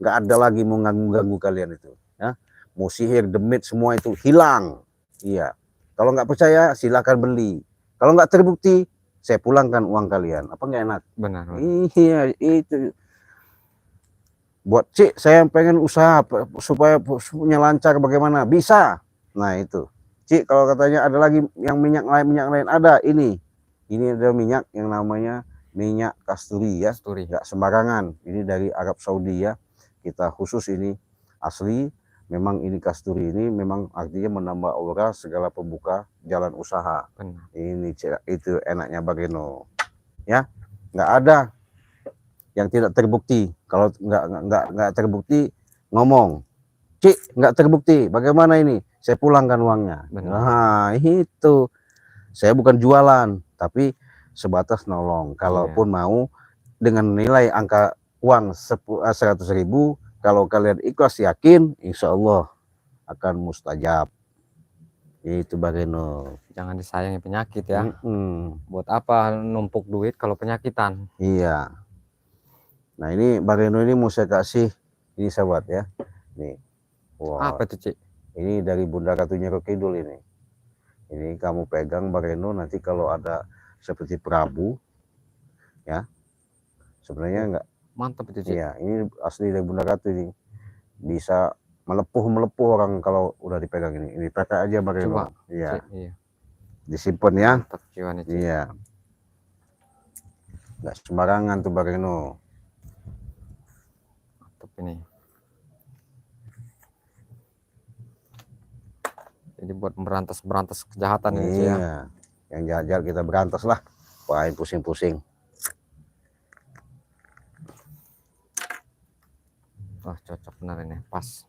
nggak ada lagi mau ganggu kalian itu. Ya. Mau sihir, demit, semua itu hilang. Iya. Kalau nggak percaya, silakan beli. Kalau nggak terbukti, saya pulangkan uang kalian. Apa nggak enak? Benar. Iya, itu. Buat Cik, saya pengen usaha supaya punya lancar bagaimana? Bisa. Nah itu. Cik, kalau katanya ada lagi yang minyak lain ada ini. Ini ada minyak yang namanya minyak kasturi ya. Nggak sembarangan. Ini dari Arab Saudi ya. Kita khusus ini asli. Memang ini kasturi ini memang artinya menambah aura segala pembuka jalan usaha. Benar. Ini itu enaknya Bageno. Ya, nggak ada yang tidak terbukti. Kalau nggak terbukti ngomong, Cik nggak terbukti, bagaimana ini? Saya pulangkan uangnya. Benar. Nah itu, saya bukan jualan, tapi sebatas nolong. Kalaupun mau dengan nilai angka uang 100.000, kalau kalian ikhlas yakin, insya Allah akan mustajab. Itu Bageno. Jangan disayangi penyakit ya. Buat apa numpuk duit kalau penyakitan? Iya. Nah ini Bageno ini mau saya kasih ini sahabat ya. Nih. Wow. Apa itu Cik? Ini dari Bunda Ratu Nyiro Kidul ini. Ini kamu pegang Bageno, nanti kalau ada seperti Prabu ya. Sebenarnya enggak. Mantap itu Cik. Iya, ini asli dari Bunda Ratu ini. Bisa melepuh orang kalau udah dipegang ini. Ini pakai aja Bageno. Iya. Iya. Disimpan ya. Mantap jiwanya Cik. Iya. Enggak sembarangan tuh Bageno. Ini jadi buat berantas kejahatan ini ya. Yang jahat kita berantas lah, paling pusing-pusing. Wah cocok benar ini, pas.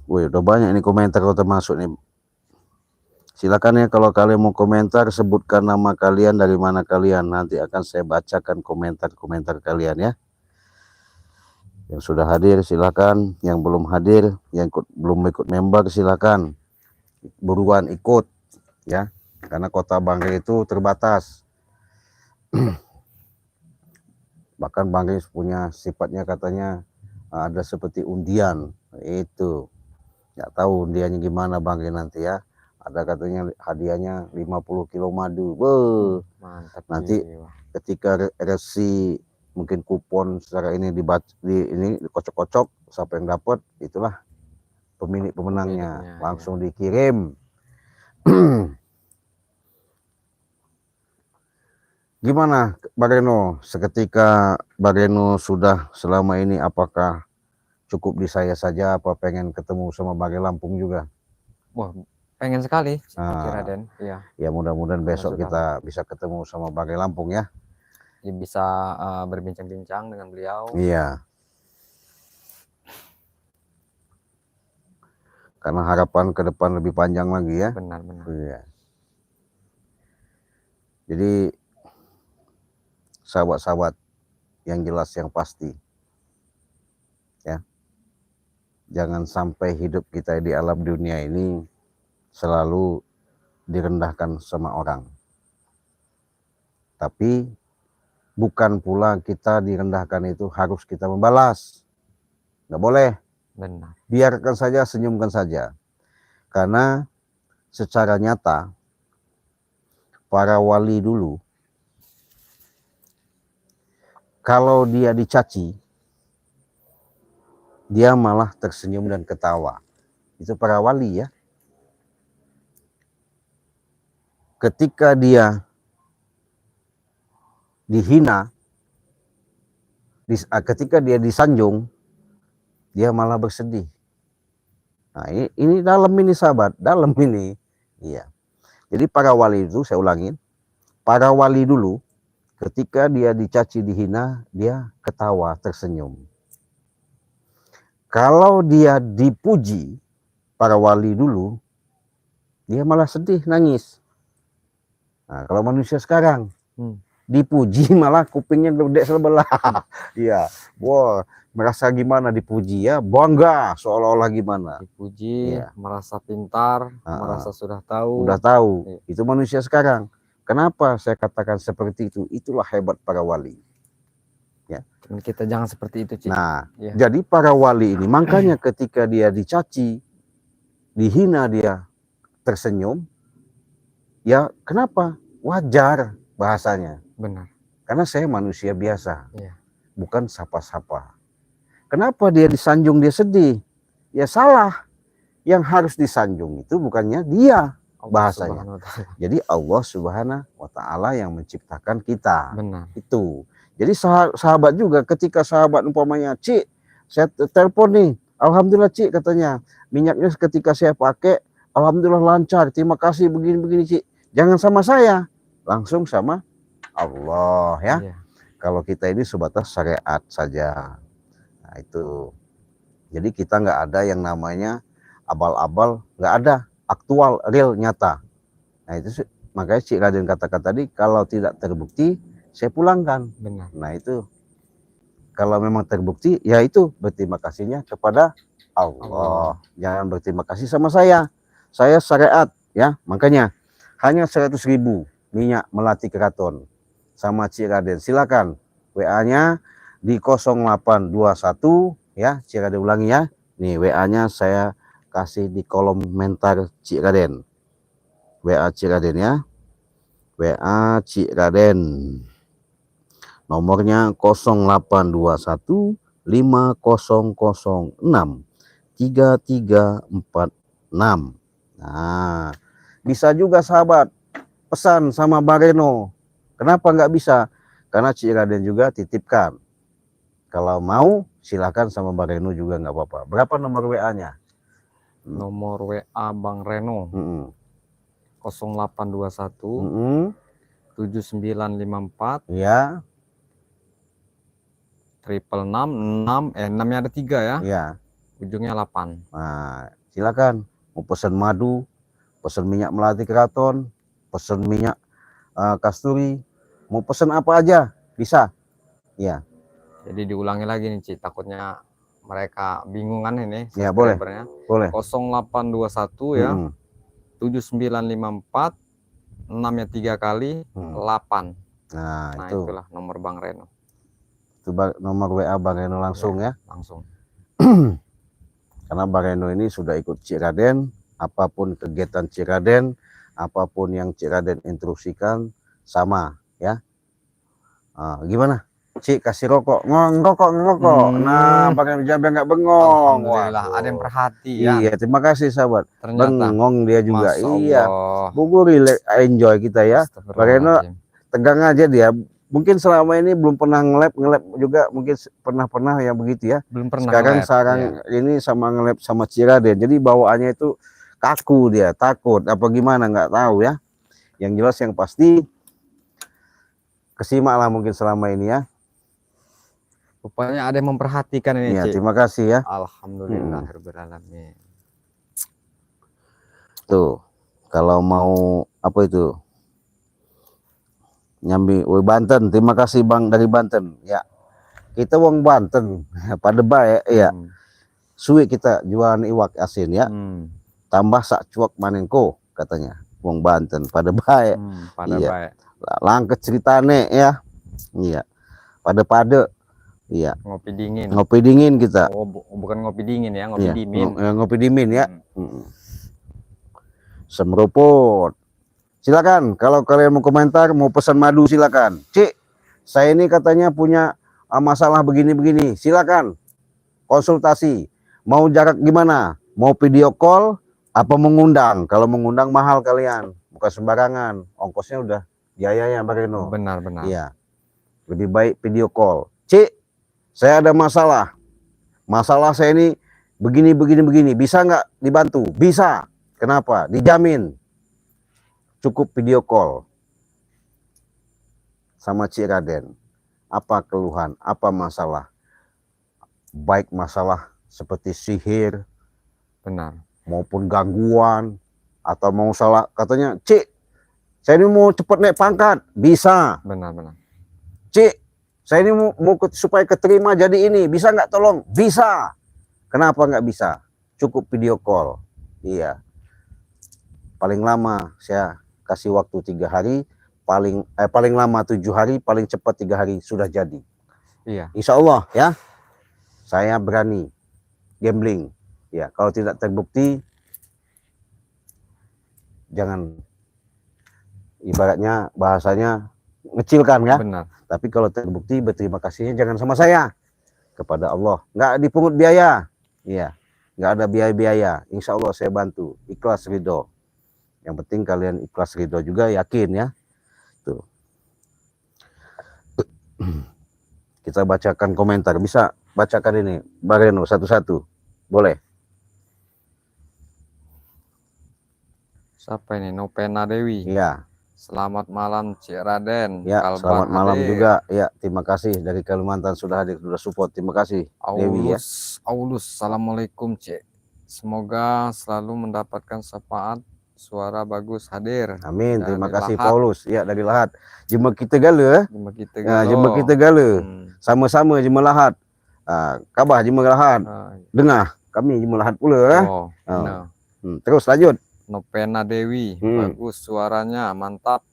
Wih, udah banyak ini komentar kalau termasuk nih. Silakan ya kalau kalian mau komentar, sebutkan nama kalian, dari mana kalian. Nanti akan saya bacakan komentar kalian ya. Yang sudah hadir silakan, yang belum hadir, yang belum ikut member silakan. Buruan ikut ya. Karena kota Banggai itu terbatas. Bahkan Banggai punya sifatnya katanya ada seperti undian. Itu. Nggak tahu undiannya gimana Banggai nanti ya. Ada katanya hadiahnya 50 kilo madu. Mantap. Nanti ketika resi mungkin kupon secara ini dikocok-kocok, siapa yang dapat itulah pemilik pemenangnya. Langsung dikirim. Gimana Bageno? Seketika Bageno sudah selama ini apakah cukup di saya saja, apa pengen ketemu sama Banggai Lampung juga? Wah, pengen sekali Raden. Iya. Ya mudah-mudahan besok kita bisa ketemu sama Banggai Lampung ya. Bisa berbincang-bincang dengan beliau. Iya. Karena harapan ke depan lebih panjang lagi ya. Benar. Iya. Jadi sahabat-sahabat yang jelas yang pasti ya. Jangan sampai hidup kita di alam dunia ini selalu direndahkan sama orang. Tapi bukan pula kita direndahkan itu harus kita membalas. Nggak boleh. Benar. Biarkan saja, senyumkan saja. Karena secara nyata para wali dulu, kalau dia dicaci, dia malah tersenyum dan ketawa. Itu para wali ya. Ketika dia dihina, ketika dia disanjung, dia malah bersedih. Nah, ini dalam ini sahabat, dalam ini. Iya. Jadi para wali itu, saya ulangin, para wali dulu, ketika dia dicaci, dihina, dia ketawa, tersenyum. Kalau dia dipuji, para wali dulu, dia malah sedih, nangis. Nah, kalau manusia sekarang, dipuji malah kupingnya gede sebelah. Iya, wah, merasa gimana dipuji ya, bangga seolah-olah gimana. Dipuji, Iya. merasa pintar, merasa sudah tahu. Udah tahu, Iya. itu manusia sekarang. Kenapa saya katakan seperti itu? Itulah hebat para wali. Ya. Dan kita jangan seperti itu, Cik. Nah, Ya. jadi para wali ini, makanya ketika dia dicaci, dihina, dia tersenyum. Ya, kenapa? Wajar bahasanya. Benar. Karena saya manusia biasa, Iya. bukan sapa-sapa. Kenapa dia disanjung, dia sedih? Ya salah. Yang harus disanjung itu bukannya dia, bahasanya. Jadi Allah Subhanahu wa Ta'ala yang menciptakan kita. Benar. Itu. Jadi sahabat juga, ketika sahabat umpamanya, Cik, saya telepon nih, alhamdulillah Cik, katanya, minyaknya ketika saya pakai, alhamdulillah lancar, terima kasih, begini-begini Cik. Jangan sama saya, langsung sama Allah ya. Iya. Kalau kita ini sebatas syariat saja. Nah itu. Jadi kita nggak ada yang namanya abal-abal, nggak ada, aktual, real, nyata. Nah itu makanya Cik Raden katakan tadi, kalau tidak terbukti, saya pulangkan. Benar. Nah itu, kalau memang terbukti, ya itu berterima kasihnya kepada Allah. Jangan berterima kasih sama saya. Saya syariat ya, makanya hanya 100.000 minyak melati keraton sama Cik Raden. Silakan WA-nya di 0821 ya, Cik Raden ulangi ya. Nih WA-nya saya kasih di kolom komentar Cik Raden. WA Cik Raden ya. WA Cik Raden. Nomornya 0821 5006 3346. Nah, bisa juga sahabat pesan sama Bareno. Kenapa nggak bisa? Karena Cik Raden juga titipkan. Kalau mau silakan sama Bareno juga nggak apa-apa. Berapa nomor WA-nya? Nomor WA Bang Reno 0821 7954 Ya. 666 6-nya ada 3 ya. Ya. Ujungnya 8. Nah, silakan mau pesan madu, pesan minyak melati keraton, pesan minyak kasturi, mau pesan apa aja bisa. Ya. Jadi diulangi lagi nih Cik, takutnya mereka bingungan ini. Ya boleh. Boleh. 0821 ya. 7954 6-nya 3 kali 8. Nah, itu. Itulah nomor Bang Reno. Itu nomor WA Bang Reno langsung ya. Langsung. Karena Bang Reno ini sudah ikut Cik Raden, apapun kegiatan Cik Raden, apapun yang Cik Raden instruksikan sama ya. Gimana? Cik kasih rokok, ngerokok. Nah, Bang Reno jangan nggak bengong. Alhamdulillah, ada yang perhati ya. Iya, terima kasih sahabat. Ternyata Bengong dia juga. Masya Iya. Allah. Buku enjoy kita ya. Bang Reno tegang aja dia. Mungkin selama ini belum pernah ngelap juga, mungkin pernah ya begitu ya. Belum pernah. Sekarang ini sama ngelap sama Cik Raden. Jadi bawaannya itu kaku dia, takut apa gimana nggak tahu ya. Yang jelas yang pasti kesimak lah mungkin selama ini ya. Rupanya ada yang memperhatikan ini, Ya, Cik. terima kasih ya. Alhamdulillahirobbilalamin. Tuh, kalau mau apa itu? Nyambi Banten, terima kasih Bang dari Banten. Ya. Kita wong Banten, pada baik ya. suwi kita jualan iwak asin ya. Hmm. Tambah sak cuak manenko katanya. Wong Banten pada baik. Pada Iya. baik. Langket ceritane ya. Iya. Pada iya. Ngopi dingin. Ngopi dingin kita. Oh, bukan ngopi dingin ya, ngopi Iya. dimin. Ngopi dimin ya. Hmm. Semruput. Silakan kalau kalian mau komentar, mau pesan madu silakan. Cik, saya ini katanya punya masalah begini-begini. Silakan konsultasi. Mau jarak gimana? Mau video call apa mengundang? Kalau mengundang mahal kalian, bukan sembarangan. Ongkosnya udah biayanya Pak Reno. Benar. Iya. Lebih baik video call. Cik, saya ada masalah. Masalah saya ini begini. Bisa nggak dibantu? Bisa. Kenapa? Dijamin. Cukup video call sama Cik Raden. Apa keluhan? Apa masalah? Baik masalah seperti sihir, Benar. maupun gangguan, atau mau salah katanya, Cik, saya ini mau cepat naik pangkat. Bisa. Benar. Cik, saya ini mau supaya keterima jadi ini. Bisa nggak tolong? Bisa. Kenapa nggak bisa? Cukup video call. Iya. Paling lama saya kasih waktu 3 hari, paling lama 7 hari, paling cepat 3 hari sudah jadi. Iya. Insya Allah ya, saya berani gambling. Ya, kalau tidak terbukti, jangan, ibaratnya bahasanya ngecilkan ya. Benar. Tapi kalau terbukti, berterima kasihnya jangan sama saya, kepada Allah. Nggak dipungut biaya, iya, nggak ada biaya-biaya. Insya Allah saya bantu, ikhlas ridho. Yang penting kalian ikhlas ridho juga, yakin ya. Tuh. Kita bacakan komentar. Bisa bacakan ini, Bareno satu-satu, boleh? Siapa ini? Nopena Dewi. Iya. Selamat malam Cik Raden. Ya, Kalbang selamat malam hadir. juga. Ya, terima kasih dari Kalimantan sudah hadir, sudah support. Terima kasih, Dewi ya. Aulus. Assalamualaikum Cik. Semoga selalu mendapatkan syafaat. Suara bagus hadir. Amin. Dari Terima kasih Lahat. Paulus. Ya, dari Lahat. Jemaah kita gala. Jemaah kita Ya, galo. jemaah kita gala. Sama-sama jemaah Lahat. Kabah jemaah Lahat. Dengar kami jemaah Lahat pula ya. Oh, Oh. nah. Terus lanjut. Nopena Dewi. Bagus suaranya, mantap.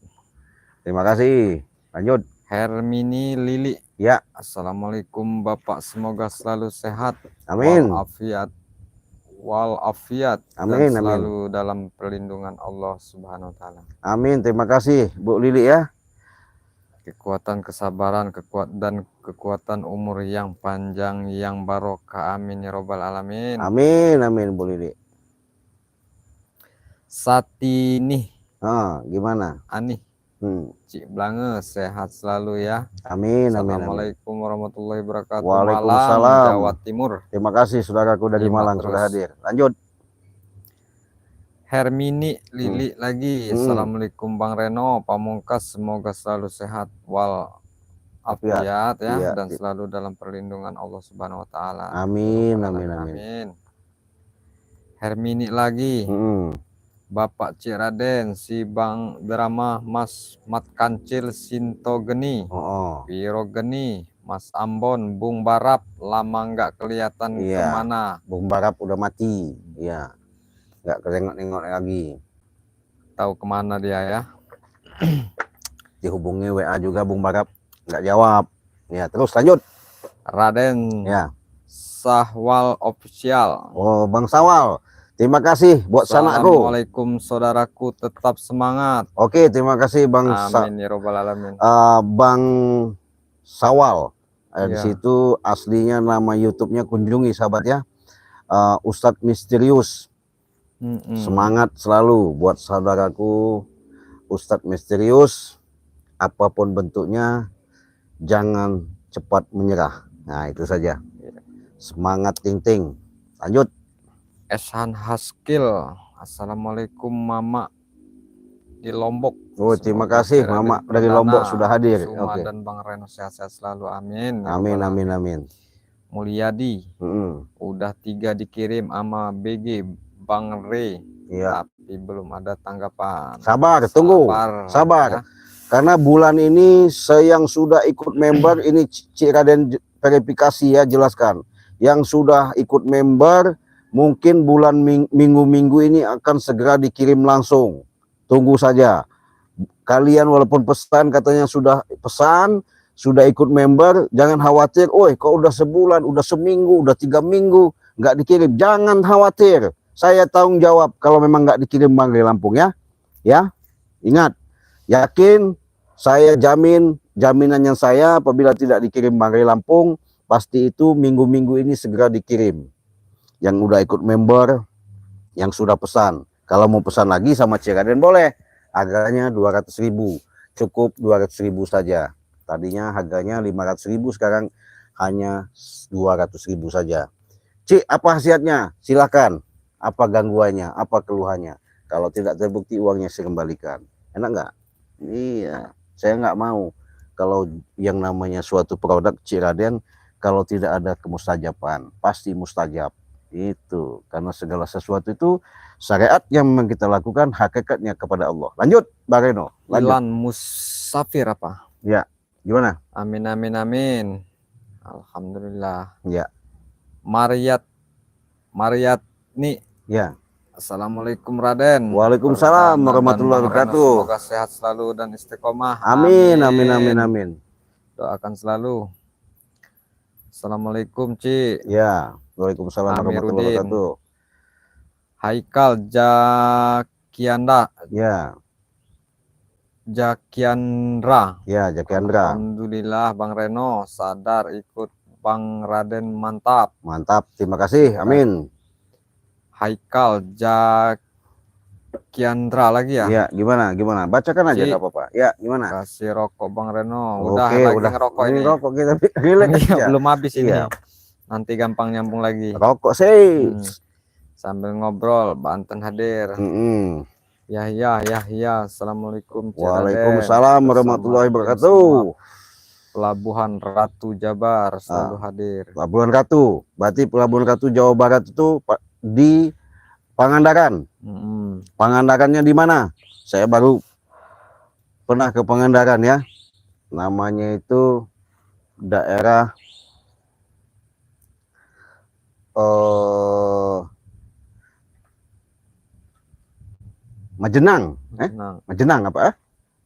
Terima kasih. Lanjut. Hermini Lili. Ya. Assalamualaikum Bapak, semoga selalu sehat. Amin. Walafiat. Amin, Dan amin. selalu dalam perlindungan Allah Subhanahu wa taala. Amin. Terima kasih Bu Lili ya. Kekuatan kesabaran, kekuatan umur yang panjang, yang barokah. Amin ya robbal alamin. Amin. Amin Bu Lili. Satini Gimana? Ani Cik Blange, sehat selalu ya. Amin. Amin. Amin. Assalamualaikum warahmatullahi wabarakatuh. Waalaikumsalam. Malang, Jawa Timur. Terima kasih saudaraku dari Terima Malang terus. sudah hadir. Lanjut. Hermini Lili lagi. Assalamualaikum Bang Reno, Pamungkas, semoga selalu sehat walafiat ya, Iya. dan selalu dalam perlindungan Allah Subhanahu wa taala. Amin. Amin. Amin. Amin. Hermini lagi. Bapak Cik Raden, si Bang Drama, Mas Mat Kancil Sinto Geni, Piro Geni, Mas Ambon, Bung Barap, lama nggak kelihatan kemana. Bung Barap udah mati, ya, nggak ketengok-nengok lagi. Tahu kemana dia ya? Dihubungi WA juga Bung Barap, nggak jawab. Ya, terus lanjut. Raden Ya. Sahwal Official. Oh, Bang Sawal. Terima kasih buat sanakku. Assalamualaikum saudaraku, tetap semangat. Oke, terima kasih Bang. Amin ya robbal alamin. Bang Sawal. Di Ya. situ aslinya nama YouTube-nya kunjungi sahabat ya. Ustadz Misterius. Semangat selalu buat saudaraku Ustadz Misterius. Apapun bentuknya, jangan cepat menyerah. Nah, itu saja. Semangat ting-ting. Lanjut. Eshan Haskil. Assalamualaikum Mama di Lombok. Oh, terima kasih Mama dari Lombok sudah hadir. Suma Oke. dan Bang Reno sehat-sehat selalu. Amin. Amin, amin, amin. Mulyadi. Udah 3 dikirim sama BG Bang Re. Iya. Tapi belum ada tanggapan. Sabar, tunggu. Sabar. Ya. Karena bulan ini saya yang sudah ikut member ini Cik Raden verifikasi ya, jelaskan. yang sudah ikut member, mungkin bulan minggu-minggu ini akan segera dikirim langsung. Tunggu saja. Kalian walaupun pesan katanya sudah pesan, sudah ikut member, jangan khawatir. Oi, kok udah sebulan, udah seminggu, udah 3 minggu nggak dikirim. Jangan khawatir. Saya tanggung jawab kalau memang nggak dikirim Banggai Lampung ya. Ya, ingat, yakin, saya jaminannya saya apabila tidak dikirim Banggai Lampung, pasti itu minggu-minggu ini segera dikirim. Yang udah ikut member, yang sudah pesan. Kalau mau pesan lagi sama Cik Raden boleh. Harganya 200.000, cukup 200.000 saja. Tadinya harganya 500.000, sekarang hanya 200.000 saja. Cik, apa khasiatnya? Silakan. Apa gangguannya? Apa keluhannya? Kalau tidak terbukti uangnya saya kembalikan. Enak nggak? Iya, saya nggak mau. Kalau yang namanya suatu produk Cik Raden, kalau tidak ada kemustajaban, pasti mustajab. Itu karena segala sesuatu itu syariat yang memang kita lakukan, hakikatnya kepada Allah. Lanjut, Bang Reno. Ilan Musafir apa? Ya, gimana? Amin amin amin. Alhamdulillah. Ya. Mariatni. Ya. Assalamualaikum Raden. Waalaikumsalam warahmatullahi wabarakatuh. Semoga sehat selalu dan istiqomah. Amin amin amin amin. Doakan selalu. Assalamualaikum Ci. Ya. Waalaikumsalam warahmatullahi wabarakatuh. Haikal Jakianda. Ya. Jakiandra. Ya, Jakiandra. Alhamdulillah Bang Reno sadar ikut Bang Raden, mantap. Mantap, terima kasih. Amin. Haikal Jakiandra lagi ya? Ya, gimana? Bacakan aja, nggak apa-apa. Ya, gimana? Kasih rokok Bang Reno. Oke, udah ngerokok ini. Rokok kita relax aja. Belum habis ini. Iya. Nanti gampang nyambung lagi. Rokok sih. Sambil ngobrol, Banten hadir. Yahya. Assalamualaikum. Waalaikumsalam warahmatullahi wabarakatuh. Pelabuhan Ratu Jabar selalu hadir. Pelabuhan Ratu. Berarti Pelabuhan Ratu Jawa Barat itu di Pangandaran. Pangandarannya di mana? Saya baru pernah ke Pangandaran ya. Namanya itu daerah Majenang. Majenang apa?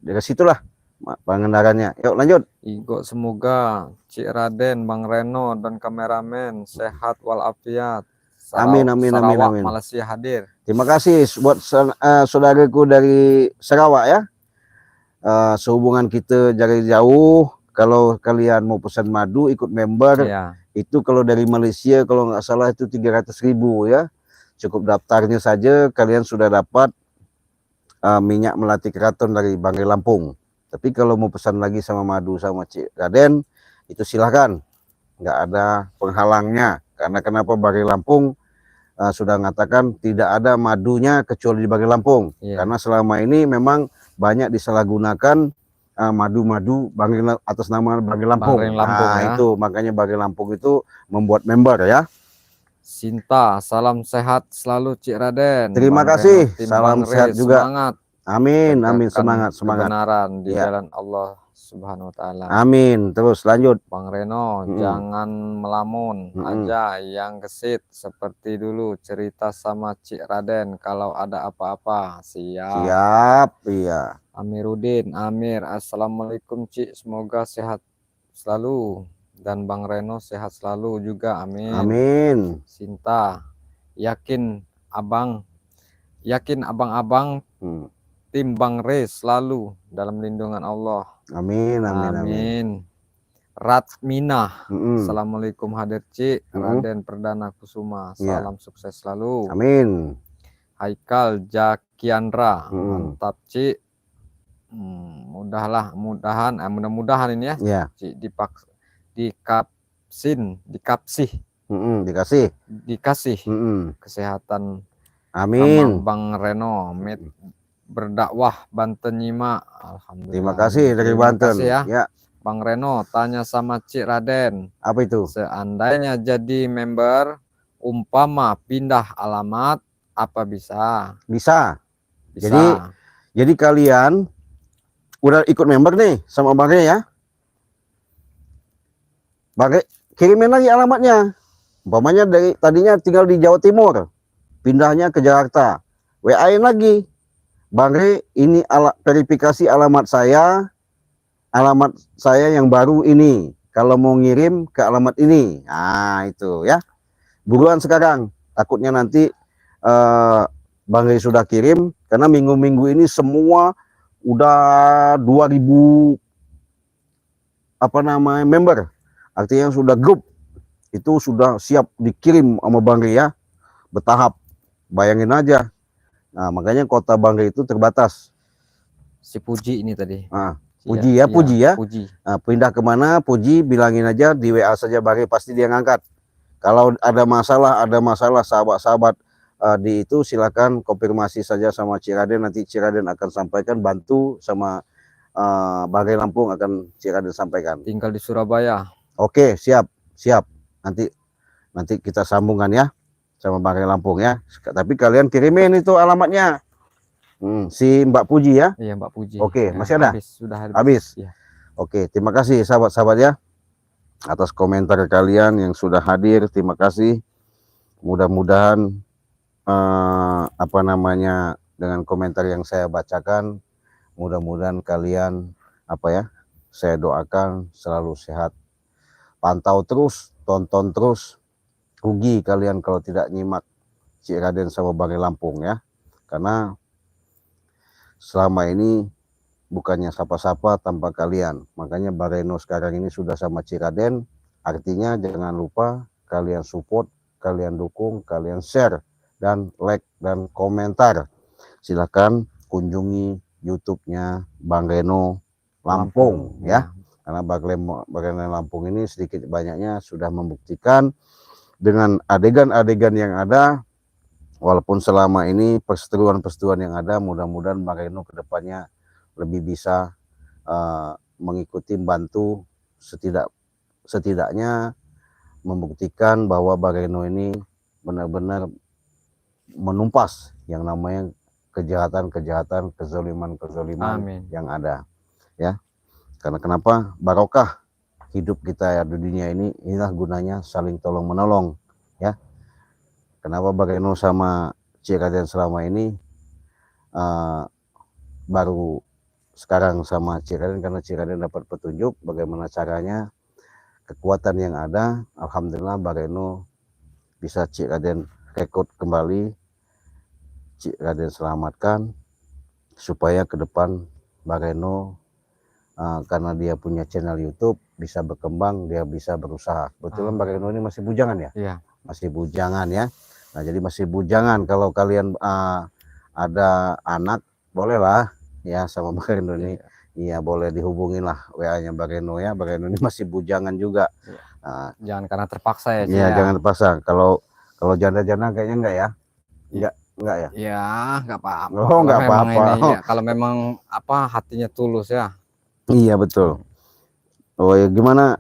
Dari situlah Pangandarannya. Yuk lanjut. Igo, semoga Cik Raden, Bang Reno dan kameramen sehat walafiat. Amin. Malaysia hadir. Terima kasih buat saudaraku dari Sarawak ya. Sehubungan kita dari jauh. Kalau kalian mau pesan madu ikut member, itu kalau dari Malaysia kalau nggak salah itu 300.000 ya. Cukup daftarnya saja kalian sudah dapat minyak melati keraton dari Banggai Lampung. Tapi kalau mau pesan lagi sama madu sama Cik Raden, itu silahkan. Nggak ada penghalangnya. Karena kenapa Banggai Lampung sudah mengatakan tidak ada madunya kecuali di Banggai Lampung. Karena selama ini memang banyak disalahgunakan madu-madu atas nama Banggai Lampung. Itu makanya Banggai Lampung itu membuat member ya. Sinta, salam sehat selalu Cik Raden. Terima kasih. Salam sehat juga. Semangat. Amin. Semangat. Kebenaran di jalan Allah Subhanahu wa Ta'ala. Amin. Terus lanjut. Bang Reno, jangan melamun aja yang gesit seperti dulu cerita sama Cik Raden kalau ada apa-apa. Siap. Iya. Amiruddin, Amir, assalamualaikum Cik, semoga sehat selalu dan Bang Reno sehat selalu juga, amin. Sinta, yakin abang-abang tim Bang Re selalu dalam lindungan Allah, amin. Ratmina, assalamualaikum hadir Cik, Raden Perdana Kusuma, salam sukses selalu, amin. Haikal Jakiandra, mantap Cik. Mudah-mudahan ini ya, Cik, dikasih kesehatan, amin. Bang Reno berdakwah Banten nyimak, alhamdulillah. Terima kasih dari Banten ya. Bang Reno tanya sama Cik Raden, apa itu? Seandainya jadi member, umpama pindah alamat, apa bisa? Bisa. Jadi kalian udah ikut member nih sama Bang Re ya. Bang Re kirimin lagi alamatnya. Umpamanya dari tadinya tinggal di Jawa Timur, pindahnya ke Jakarta, WA-in lagi, Bang Re, ini verifikasi alamat saya yang baru ini. Kalau mau ngirim ke alamat ini, nah itu ya. Buruan sekarang, takutnya nanti Bang Re sudah kirim, karena minggu-minggu ini semua udah 2000 member, artinya sudah grup itu sudah siap dikirim sama Bang Re ya, bertahap. Bayangin aja. Nah, makanya kota Bang Re itu terbatas. Si Puji ini tadi. Puji ya, Puji ya. Puji. Nah, pindah kemana Puji, bilangin aja di WA saja Bang Re, pasti dia ngangkat. Kalau ada masalah sahabat-sahabat di itu silakan konfirmasi saja sama Ciraden, nanti Ciraden akan sampaikan, bantu sama Bang Re Lampung akan Ciraden sampaikan. Tinggal di Surabaya. Oke, siap. Nanti kita sambungkan ya sama Bang Re Lampung ya. Tapi kalian kirimin itu alamatnya. Si Mbak Puji ya. Iya, Mbak Puji. Oke, masih ada? Sudah habis. Ya. Oke, terima kasih sahabat-sahabat ya atas komentar kalian yang sudah hadir. Terima kasih. Mudah-mudahan dengan komentar yang saya bacakan, mudah-mudahan kalian saya doakan selalu sehat. Pantau terus, tonton terus. Rugi kalian kalau tidak nyimak Ciraden sama Bang Re Lampung ya. Karena selama ini bukannya sapa-sapa tanpa kalian. Makanya Bang Reno sekarang ini sudah sama Ciraden. Artinya jangan lupa kalian support, kalian dukung, kalian share, dan like, dan komentar. Silahkan kunjungi YouTube-nya Bang Reno Lampung ya. Karena Bang Reno Lampung ini sedikit banyaknya sudah membuktikan dengan adegan-adegan yang ada, walaupun selama ini perseteruan-perseteruan yang ada, mudah-mudahan Bang Reno kedepannya lebih bisa mengikuti, bantu, setidaknya membuktikan bahwa Bang Reno ini benar-benar menumpas yang namanya kejahatan-kejahatan, kezaliman yang ada ya. Karena kenapa? Barokah hidup kita ya di dunia ini, inilah gunanya saling tolong menolong ya. Kenapa Bang Reno sama Ciraden selama ini baru sekarang sama Ciraden, karena Ciraden dapat petunjuk bagaimana caranya, kekuatan yang ada. Alhamdulillah Bang Reno bisa Ciraden rekrut kembali, Ciraden selamatkan, supaya ke depan Bang Reno karena dia punya channel YouTube bisa berkembang, dia bisa berusaha. Kebetulan Bang Reno ini masih bujangan ya? Iya. Masih bujangan ya. Nah, jadi masih bujangan. Kalau kalian ada anak, bolehlah ya sama Bang Reno ini. Iya, boleh dihubungin lah WA-nya Bang Reno ya. Bang Reno ini masih bujangan juga. Iya. Nah, jangan karena terpaksa ya. Iya, jangan terpaksa. Kalau janda-janda kayaknya enggak ya? Enggak ya? Iya, enggak apa-apa. Oh, enggak apa-apa. Ya, kalau memang hatinya tulus ya. Iya, betul. Oh ya, gimana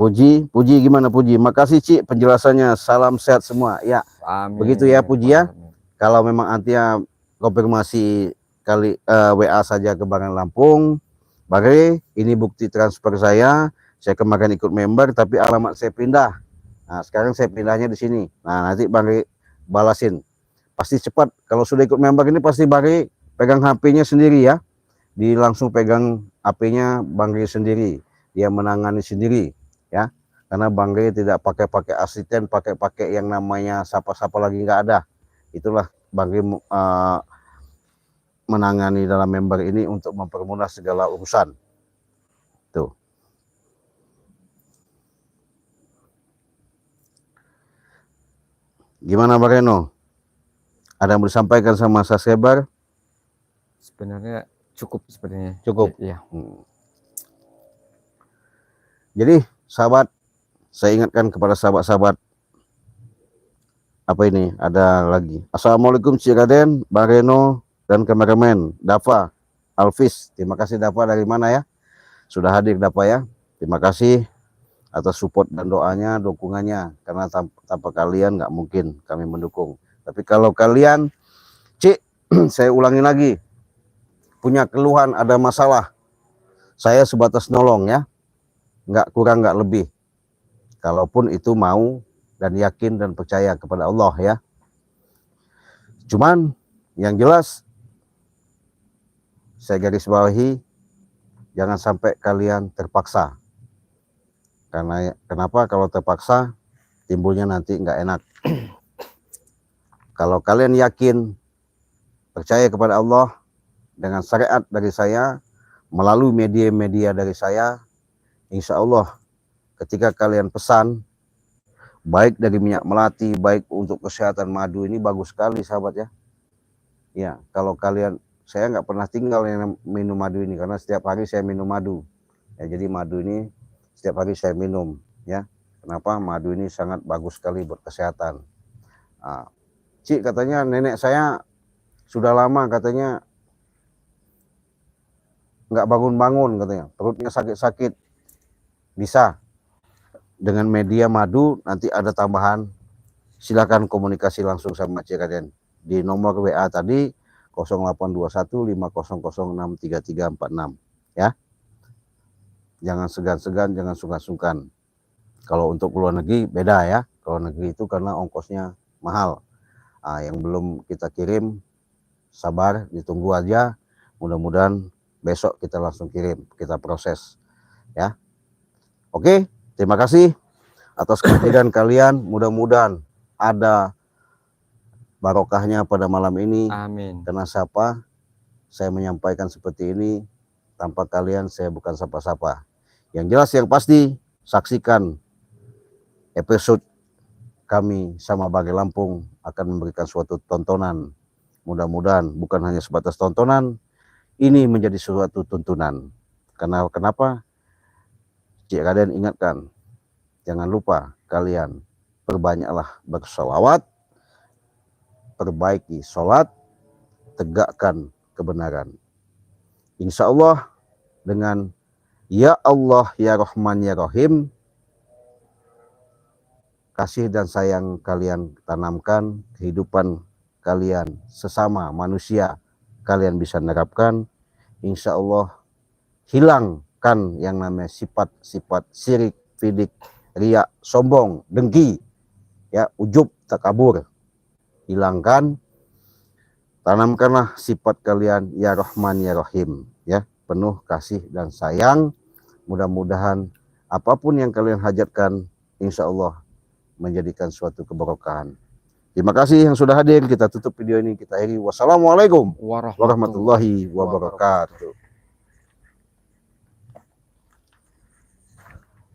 Puji gimana Puji? Makasih Cik penjelasannya. Salam sehat semua. Ya. Amin. Begitu ya Puji ya. Kalau memang antia konfirmasi WA saja ke Bang Re Lampung. Bang Re, ini bukti transfer saya kemarin ikut member tapi alamat saya pindah. Nah, sekarang saya pindahnya di sini. Nah, nanti Bang Re balasin. Pasti cepat. Kalau sudah ikut member ini pasti Bang Re pegang HP-nya sendiri ya. Langsung pegang HP-nya Bang Re sendiri. Dia menangani sendiri ya. Karena Bang Re tidak pakai asisten, pakai yang namanya sapa-sapa lagi, nggak ada. Itulah Bang Re menangani dalam member ini untuk mempermudah segala urusan. Tuh. Gimana Bang Reno? Ada yang mau disampaikan sama subscriber? Sebenarnya cukup sepertinya. Cukup. Iya. Jadi sahabat, saya ingatkan kepada sahabat-sahabat, ada lagi. Assalamualaikum Ciraden, Bang Reno, dan kameramen Dava Alvis. Terima kasih Dava, dari mana ya? Sudah hadir Dava ya. Terima kasih atas support dan doanya, dukungannya. Karena tanpa kalian nggak mungkin kami mendukung. Tapi kalau kalian, saya ulangi lagi, punya keluhan, ada masalah, saya sebatas nolong ya. Nggak kurang, nggak lebih. Kalaupun itu mau dan yakin dan percaya kepada Allah ya. Cuman yang jelas saya garis bawahi, jangan sampai kalian terpaksa. Karena kenapa? Kalau terpaksa timbulnya nanti nggak enak. Kalau kalian yakin percaya kepada Allah dengan syariat dari saya, melalui media-media dari saya, insya Allah ketika kalian pesan, baik dari minyak melati, baik untuk kesehatan madu, ini bagus sekali sahabat ya. Ya, kalau kalian, saya nggak pernah tinggal yang minum madu ini, karena setiap hari saya minum madu. Ya, jadi madu ini setiap hari saya minum ya. Kenapa? Madu ini sangat bagus sekali buat kesehatan. Nah, Cik katanya nenek saya sudah lama katanya nggak bangun-bangun katanya, perutnya sakit-sakit. Bisa dengan media madu, nanti ada tambahan, silakan komunikasi langsung sama Cik Raden di nomor WA tadi 082150063346 ya. Jangan segan-segan, jangan sungkan-sungkan. Kalau untuk luar negeri beda ya, kalau negeri itu karena ongkosnya mahal. Nah, yang belum kita kirim sabar, ditunggu aja, mudah-mudahan besok kita langsung kirim, kita proses ya. Oke, terima kasih atas kehadiran kalian, mudah-mudahan ada barokahnya pada malam ini. Amin. Karena siapa saya menyampaikan seperti ini, tanpa kalian saya bukan siapa-siapa. Yang jelas yang pasti, saksikan episode kami sama Bagai Lampung akan memberikan suatu tontonan. Mudah-mudahan bukan hanya sebatas tontonan, ini menjadi suatu tuntunan. Karena kenapa? Cik Raden ingatkan, jangan lupa kalian perbanyaklah bersolawat, perbaiki sholat, tegakkan kebenaran. Insya Allah dengan Ya Allah Ya Rahman Ya Rahim, kasih dan sayang kalian tanamkan, kehidupan kalian sesama manusia kalian bisa nerapkan, insya Allah hilangkan yang namanya sifat-sifat syirik, fidik, riak, sombong, dengki, ya, ujub, takabur, hilangkan, tanamkanlah sifat kalian Ya Rahman Ya Rahim, ya, penuh kasih dan sayang. Mudah-mudahan apapun yang kalian hajatkan, insya Allah menjadikan suatu keberkahan. Terima kasih yang sudah hadir. Kita tutup video ini, kita akhiri. Wassalamualaikum warahmatullahi wabarakatuh.